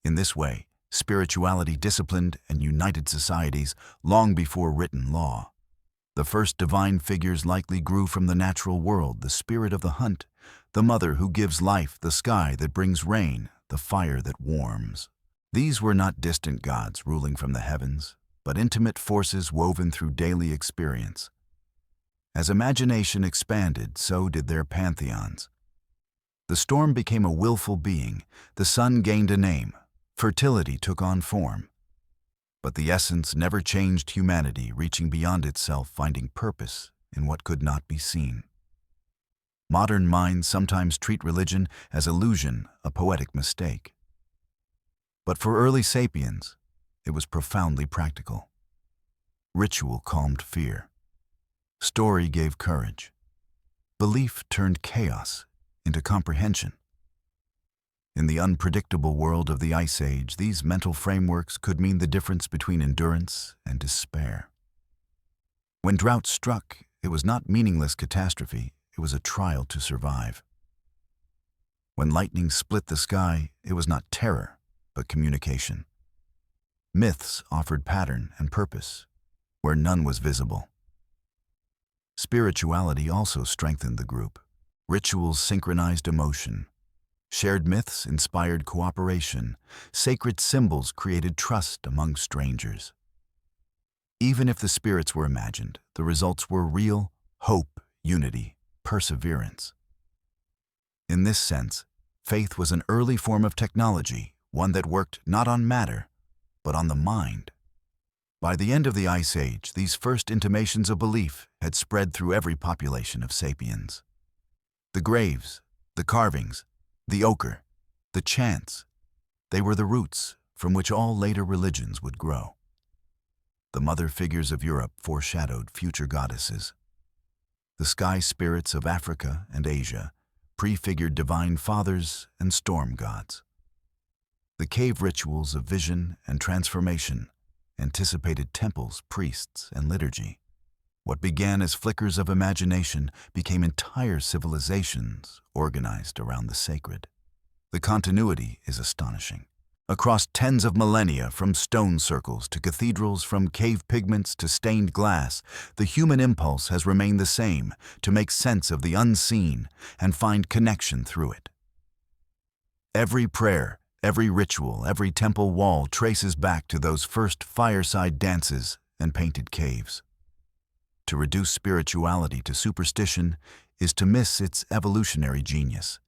In this way, spirituality disciplined and united societies long before written law. The first divine figures likely grew from the natural world, the spirit of the hunt, the mother who gives life, the sky that brings rain, the fire that warms. These were not distant gods ruling from the heavens, but intimate forces woven through daily experience. As imagination expanded, so did their pantheons. The storm became a willful being, the sun gained a name, fertility took on form. But the essence never changed: humanity reaching beyond itself, finding purpose in what could not be seen. Modern minds sometimes treat religion as illusion, a poetic mistake. But for early sapiens, it was profoundly practical. Ritual calmed fear. Story gave courage. Belief turned chaos into comprehension. In the unpredictable world of the Ice Age, these mental frameworks could mean the difference between endurance and despair. When drought struck, it was not meaningless catastrophe, it was a trial to survive. When lightning split the sky, it was not terror, but communication. Myths offered pattern and purpose, where none was visible. Spirituality also strengthened the group. Rituals synchronized emotion. Shared myths inspired cooperation. Sacred symbols created trust among strangers. Even if the spirits were imagined, the results were real: hope, unity, perseverance. In this sense, faith was an early form of technology, one that worked not on matter, but on the mind. By the end of the Ice Age, these first intimations of belief had spread through every population of sapiens. The graves, the carvings, the ochre, the chants, they were the roots from which all later religions would grow. The mother figures of Europe foreshadowed future goddesses. The sky spirits of Africa and Asia prefigured divine fathers and storm gods. The cave rituals of vision and transformation anticipated temples, priests, and liturgy. What began as flickers of imagination became entire civilizations organized around the sacred. The continuity is astonishing. Across tens of millennia, from stone circles to cathedrals, from cave pigments to stained glass, the human impulse has remained the same: to make sense of the unseen and find connection through it. Every prayer, every ritual, every temple wall traces back to those first fireside dances and painted caves. To reduce spirituality to superstition is to miss its evolutionary genius.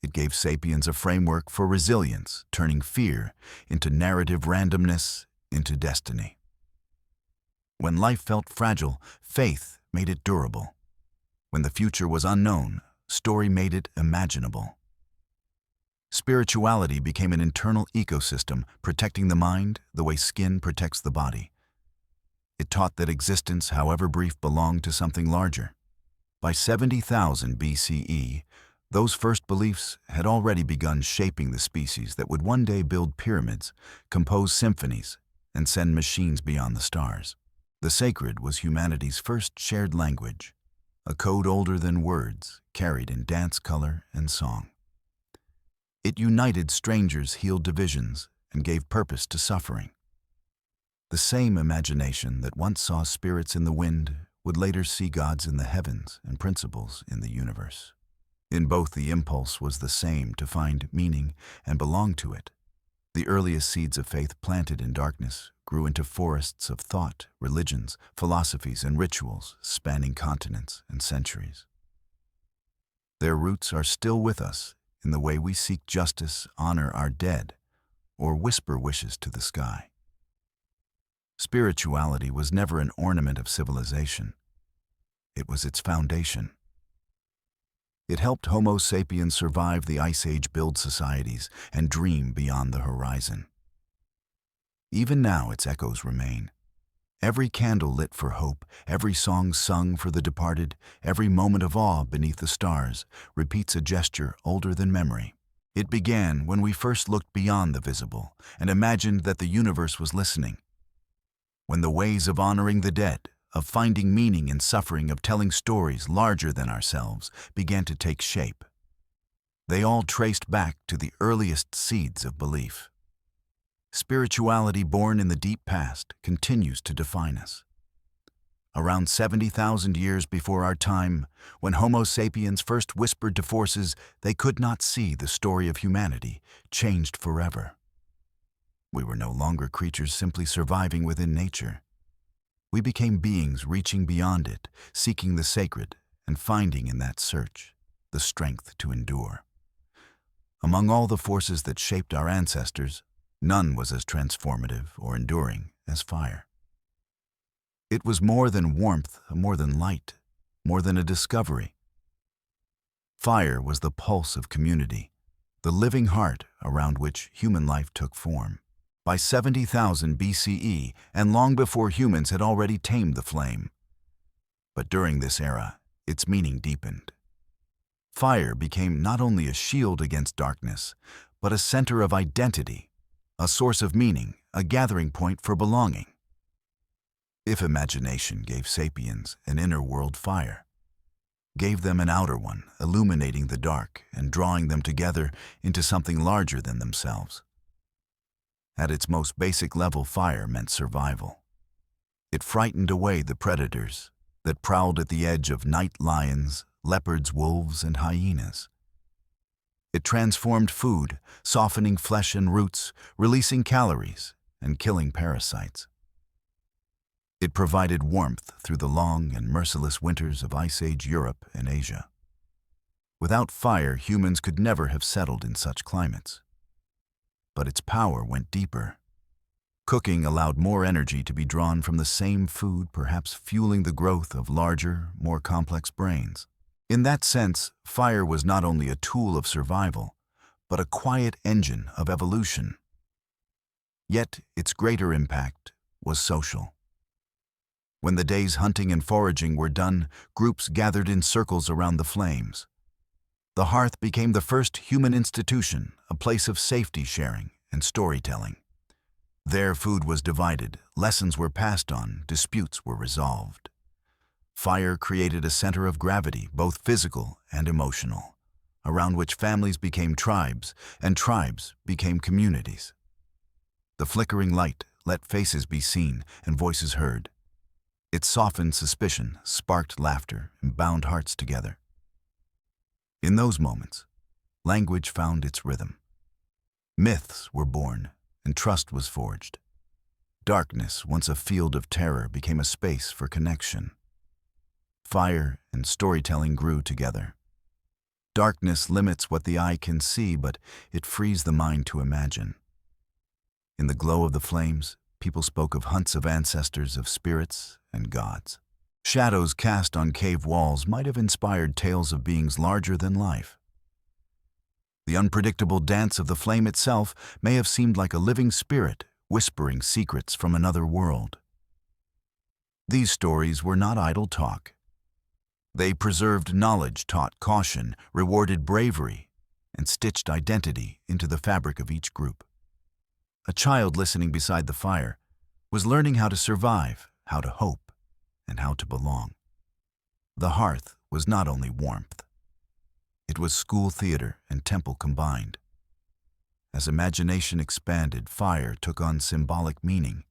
It gave sapiens a framework for resilience, turning fear into narrative randomness, into destiny. When life felt fragile, faith made it durable. When the future was unknown, story made it imaginable. Spirituality became an internal ecosystem, protecting the mind the way skin protects the body. It taught that existence, however brief, belonged to something larger. By 70,000 BCE, those first beliefs had already begun shaping the species that would one day build pyramids, compose symphonies, and send machines beyond the stars. The sacred was humanity's first shared language, a code older than words, carried in dance, color, and song. It united strangers, healed divisions, and gave purpose to suffering. The same imagination that once saw spirits in the wind would later see gods in the heavens and principles in the universe. In both, the impulse was the same, to find meaning and belong to it. The earliest seeds of faith planted in darkness grew into forests of thought, religions, philosophies, and rituals spanning continents and centuries. Their roots are still with us in the way we seek justice, honor our dead, or whisper wishes to the sky. Spirituality was never an ornament of civilization. It was its foundation. It helped Homo sapiens survive the Ice Age, build societies, and dream beyond the horizon. Even now, its echoes remain. Every candle lit for hope, every song sung for the departed, every moment of awe beneath the stars repeats a gesture older than memory. It began when we first looked beyond the visible and imagined that the universe was listening. When the ways of honoring the dead, of finding meaning in suffering, of telling stories larger than ourselves, began to take shape. They all traced back to the earliest seeds of belief. Spirituality born in the deep past continues to define us. Around 70,000 years before our time, when Homo sapiens first whispered to forces they could not see, the story of humanity changed forever. We were no longer creatures simply surviving within nature. We became beings reaching beyond it, seeking the sacred, and finding in that search the strength to endure. Among all the forces that shaped our ancestors, none was as transformative or enduring as fire. It was more than warmth, more than light, more than a discovery. Fire was the pulse of community, the living heart around which human life took form. By 70,000 BCE, and long before humans had already tamed the flame. But during this era, its meaning deepened. Fire became not only a shield against darkness, but a center of identity, a source of meaning, a gathering point for belonging. If imagination gave sapiens an inner world, fire gave them an outer one, illuminating the dark and drawing them together into something larger than themselves. At its most basic level, fire meant survival. It frightened away the predators that prowled at the edge of night: lions, leopards, wolves, and hyenas. It transformed food, softening flesh and roots, releasing calories, and killing parasites. It provided warmth through the long and merciless winters of Ice Age Europe and Asia. Without fire, humans could never have settled in such climates. But its power went deeper. Cooking allowed more energy to be drawn from the same food, perhaps fueling the growth of larger, more complex brains. In that sense, fire was not only a tool of survival, but a quiet engine of evolution. Yet its greater impact was social. When the day's hunting and foraging were done, groups gathered in circles around the flames. The hearth became the first human institution, a place of safety sharing and storytelling. There, food was divided, lessons were passed on, disputes were resolved. Fire created a center of gravity, both physical and emotional, around which families became tribes and tribes became communities. The flickering light let faces be seen and voices heard. It softened suspicion, sparked laughter, and bound hearts together. In those moments, language found its rhythm. Myths were born, and trust was forged. Darkness, once a field of terror, became a space for connection. Fire and storytelling grew together. Darkness limits what the eye can see, but it frees the mind to imagine. In the glow of the flames, people spoke of hunts of ancestors, of spirits and gods. Shadows cast on cave walls might have inspired tales of beings larger than life. The unpredictable dance of the flame itself may have seemed like a living spirit whispering secrets from another world. These stories were not idle talk. They preserved knowledge, taught caution, rewarded bravery, and stitched identity into the fabric of each group. A child listening beside the fire was learning how to survive, how to hope, and how to belong. The hearth was not only warmth. It was school theater and temple combined. As imagination expanded, fire took on symbolic meaning.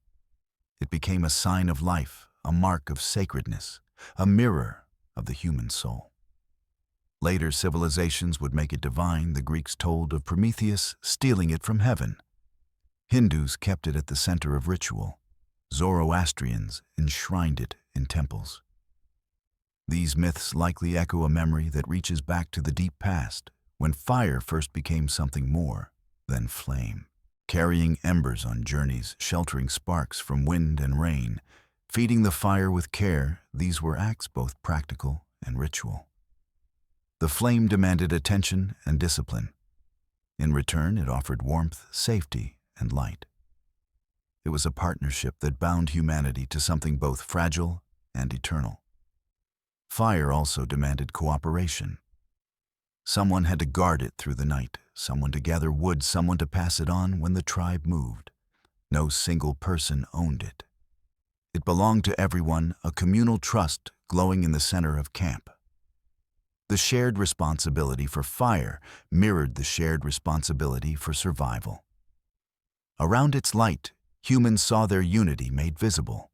It became a sign of life, a mark of sacredness, a mirror of the human soul. Later civilizations would make it divine. The Greeks told of Prometheus stealing it from heaven. Hindus kept it at the center of ritual. Zoroastrians enshrined it in temples. These myths likely echo a memory that reaches back to the deep past, when fire first became something more than flame. Carrying embers on journeys, sheltering sparks from wind and rain, feeding the fire with care, these were acts both practical and ritual. The flame demanded attention and discipline. In return, it offered warmth, safety, and light. It was a partnership that bound humanity to something both fragile and eternal. Fire also demanded cooperation. Someone had to guard it through the night, someone to gather wood, someone to pass it on when the tribe moved. No single person owned it. It belonged to everyone, a communal trust glowing in the center of camp. The shared responsibility for fire mirrored the shared responsibility for survival. Around its light, humans saw their unity made visible.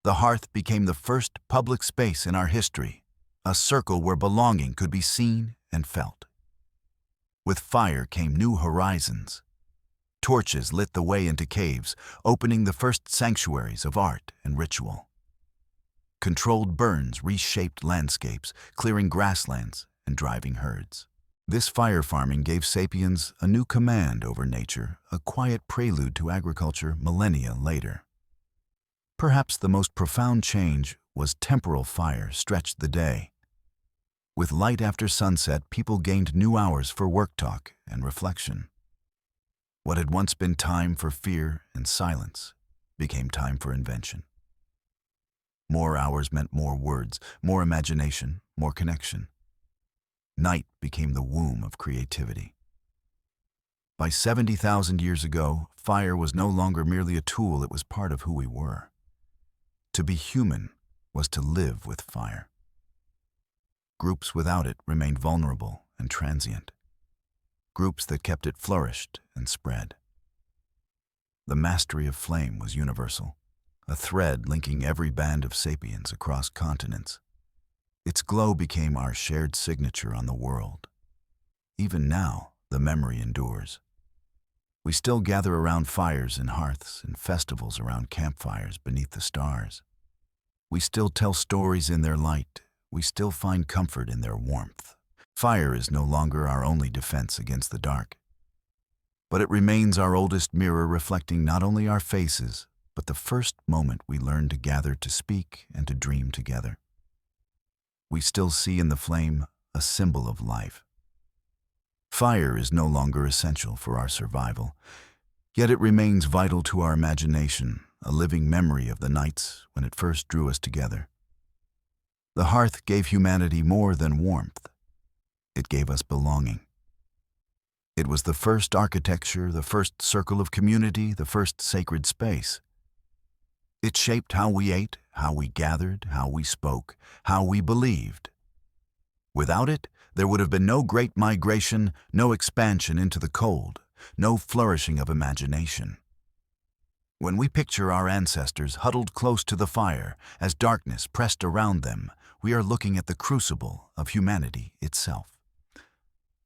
The hearth became the first public space in our history, a circle where belonging could be seen and felt. With fire came new horizons. Torches lit the way into caves, opening the first sanctuaries of art and ritual. Controlled burns reshaped landscapes, clearing grasslands and driving herds. This fire farming gave sapiens a new command over nature, a quiet prelude to agriculture millennia later. Perhaps the most profound change was temporal fire stretched the day. With light after sunset, people gained new hours for work talk and reflection. What had once been time for fear and silence became time for invention. More hours meant more words, more imagination, more connection. Night became the womb of creativity. By 70,000 years ago, fire was no longer merely a tool, it was part of who we were. To be human was to live with fire. Groups without it remained vulnerable and transient. Groups that kept it flourished and spread. The mastery of flame was universal, a thread linking every band of sapiens across continents. Its glow became our shared signature on the world. Even now, the memory endures. We still gather around fires and hearths and festivals around campfires beneath the stars. We still tell stories in their light. We still find comfort in their warmth. Fire is no longer our only defense against the dark, but it remains our oldest mirror, reflecting not only our faces, but the first moment we learned to gather, to speak, and to dream together. We still see in the flame a symbol of life. Fire is no longer essential for our survival, yet it remains vital to our imagination, a living memory of the nights when it first drew us together. The hearth gave humanity more than warmth. It gave us belonging. It was the first architecture, the first circle of community, the first sacred space. It shaped how we ate, how we gathered, how we spoke, how we believed. Without it, there would have been no great migration, no expansion into the cold, no flourishing of imagination. When we picture our ancestors huddled close to the fire as darkness pressed around them, we are looking at the crucible of humanity itself.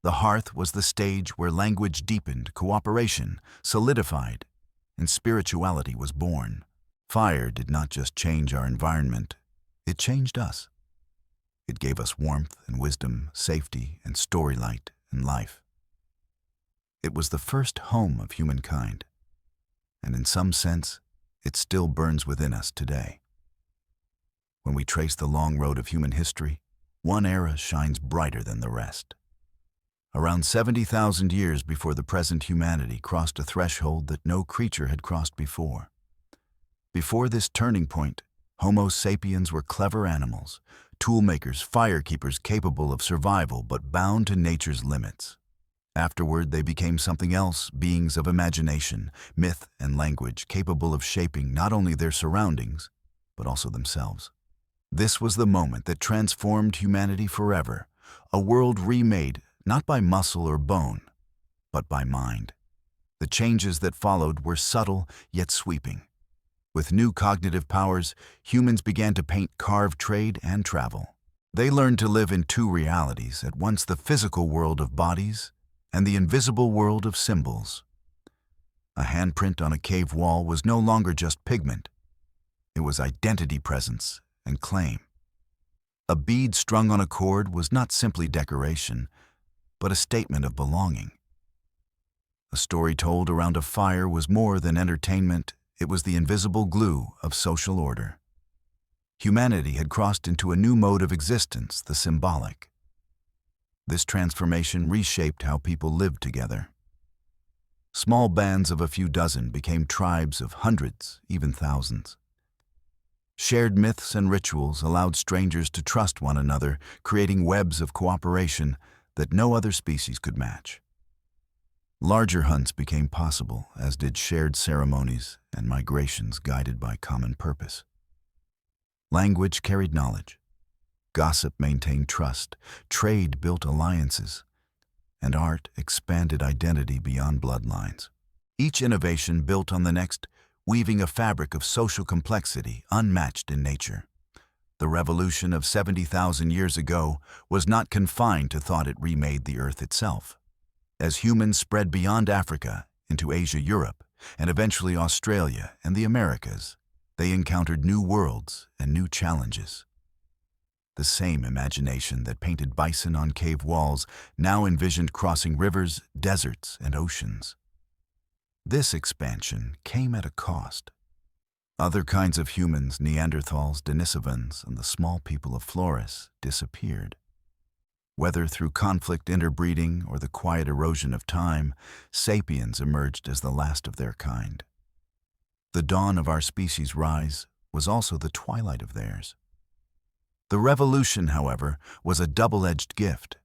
The hearth was the stage where language deepened, cooperation solidified, and spirituality was born. Fire did not just change our environment, it changed us. It gave us warmth and wisdom, safety and storylight and life. It was the first home of humankind, and in some sense, it still burns within us today. When we trace the long road of human history, one era shines brighter than the rest. Around 70,000 years before the present, humanity crossed a threshold that no creature had crossed before. Before this turning point, Homo sapiens were clever animals, toolmakers, firekeepers capable of survival but bound to nature's limits. Afterward, they became something else, beings of imagination, myth, and language capable of shaping not only their surroundings, but also themselves. This was the moment that transformed humanity forever, a world remade not by muscle or bone, but by mind. The changes that followed were subtle yet sweeping. With new cognitive powers, humans began to paint, carve, trade, and travel. They learned to live in two realities, at once the physical world of bodies and the invisible world of symbols. A handprint on a cave wall was no longer just pigment. It was identity, presence, and claim. A bead strung on a cord was not simply decoration, but a statement of belonging. A story told around a fire was more than entertainment, it was the invisible glue of social order. Humanity had crossed into a new mode of existence, the symbolic. This transformation reshaped how people lived together. Small bands of a few dozen became tribes of hundreds, even thousands. Shared myths and rituals allowed strangers to trust one another, creating webs of cooperation that no other species could match. Larger hunts became possible, as did shared ceremonies and migrations guided by common purpose. Language carried knowledge. Gossip maintained trust, trade built alliances, and art expanded identity beyond bloodlines. Each innovation built on the next, weaving a fabric of social complexity unmatched in nature. The revolution of 70,000 years ago was not confined to thought it remade the earth itself. As humans spread beyond Africa into Asia, Europe, and eventually Australia and the Americas, they encountered new worlds and new challenges. The same imagination that painted bison on cave walls now envisioned crossing rivers, deserts, and oceans. This expansion came at a cost. Other kinds of humans, Neanderthals, Denisovans, and the small people of Flores, disappeared. Whether through conflict, interbreeding, or the quiet erosion of time, sapiens emerged as the last of their kind. The dawn of our species' rise was also the twilight of theirs. The revolution, however, was a double-edged gift.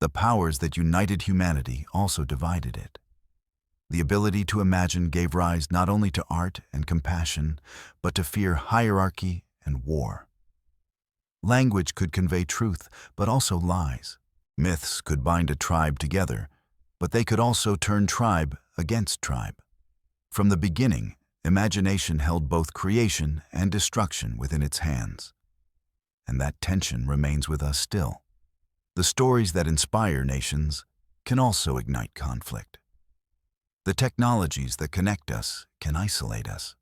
The powers that united humanity also divided it. The ability to imagine gave rise not only to art and compassion, but to fear, hierarchy, and war. Language could convey truth, but also lies. Myths could bind a tribe together, but they could also turn tribe against tribe. From the beginning, imagination held both creation and destruction within its hands. And that tension remains with us still. The stories that inspire nations can also ignite conflict. The technologies that connect us can isolate us.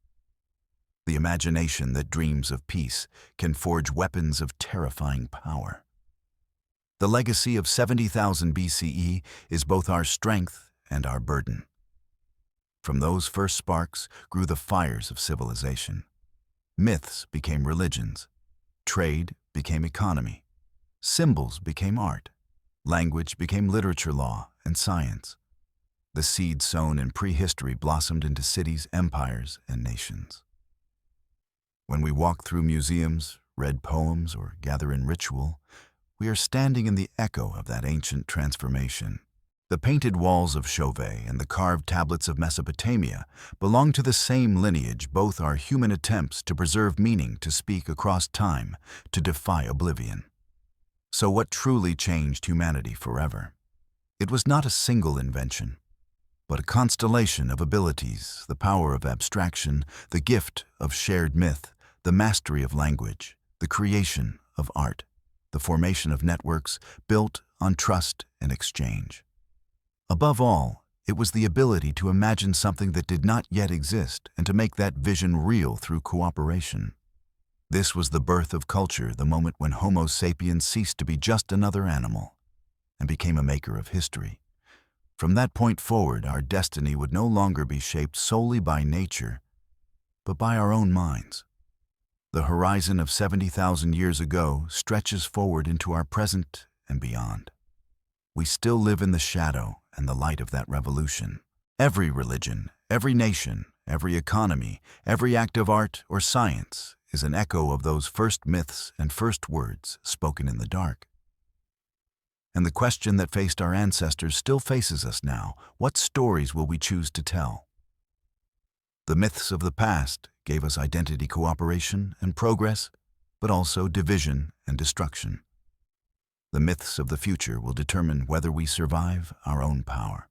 The imagination that dreams of peace can forge weapons of terrifying power. The legacy of 70,000 BCE is both our strength and our burden. From those first sparks grew the fires of civilization. Myths became religions. Trade became economy. Symbols became art. Language became literature, law, and science. The seed sown in prehistory blossomed into cities, empires, and nations. When we walk through museums, read poems, or gather in ritual, we are standing in the echo of that ancient transformation. The painted walls of Chauvet and the carved tablets of Mesopotamia belong to the same lineage. Both are human attempts to preserve meaning, to speak across time, to defy oblivion. So what truly changed humanity forever? It was not a single invention, but a constellation of abilities, the power of abstraction, the gift of shared myth, the mastery of language, the creation of art, the formation of networks built on trust and exchange. Above all, it was the ability to imagine something that did not yet exist and to make that vision real through cooperation. This was the birth of culture, the moment when Homo sapiens ceased to be just another animal and became a maker of history. From that point forward, our destiny would no longer be shaped solely by nature, but by our own minds. The horizon of 70,000 years ago stretches forward into our present and beyond. We still live in the shadow and the light of that revolution. Every religion, every nation, every economy, every act of art or science is an echo of those first myths and first words spoken in the dark. And the question that faced our ancestors still faces us now: what stories will we choose to tell? The myths of the past gave us identity, cooperation, and progress, but also division and destruction. The myths of the future will determine whether we survive our own power.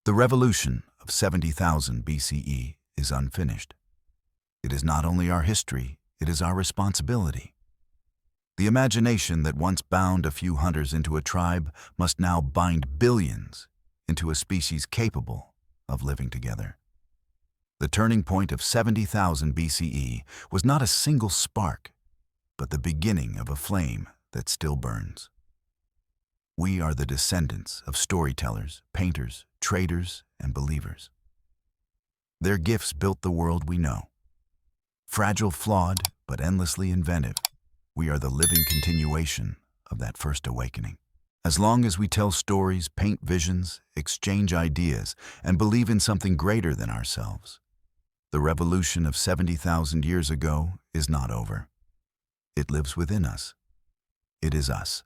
The revolution of 70,000 BCE is unfinished. It is not only our history, it is our responsibility. The imagination that once bound a few hunters into a tribe must now bind billions into a species capable of living together. The turning point of 70,000 BCE was not a single spark, but the beginning of a flame that still burns. We are the descendants of storytellers, painters, traders, and believers. Their gifts built the world we know. Fragile, flawed, but endlessly inventive, we are the living continuation of that first awakening. As long as we tell stories, paint visions, exchange ideas, and believe in something greater than ourselves, the revolution of 70,000 years ago is not over. It lives within us. It is us.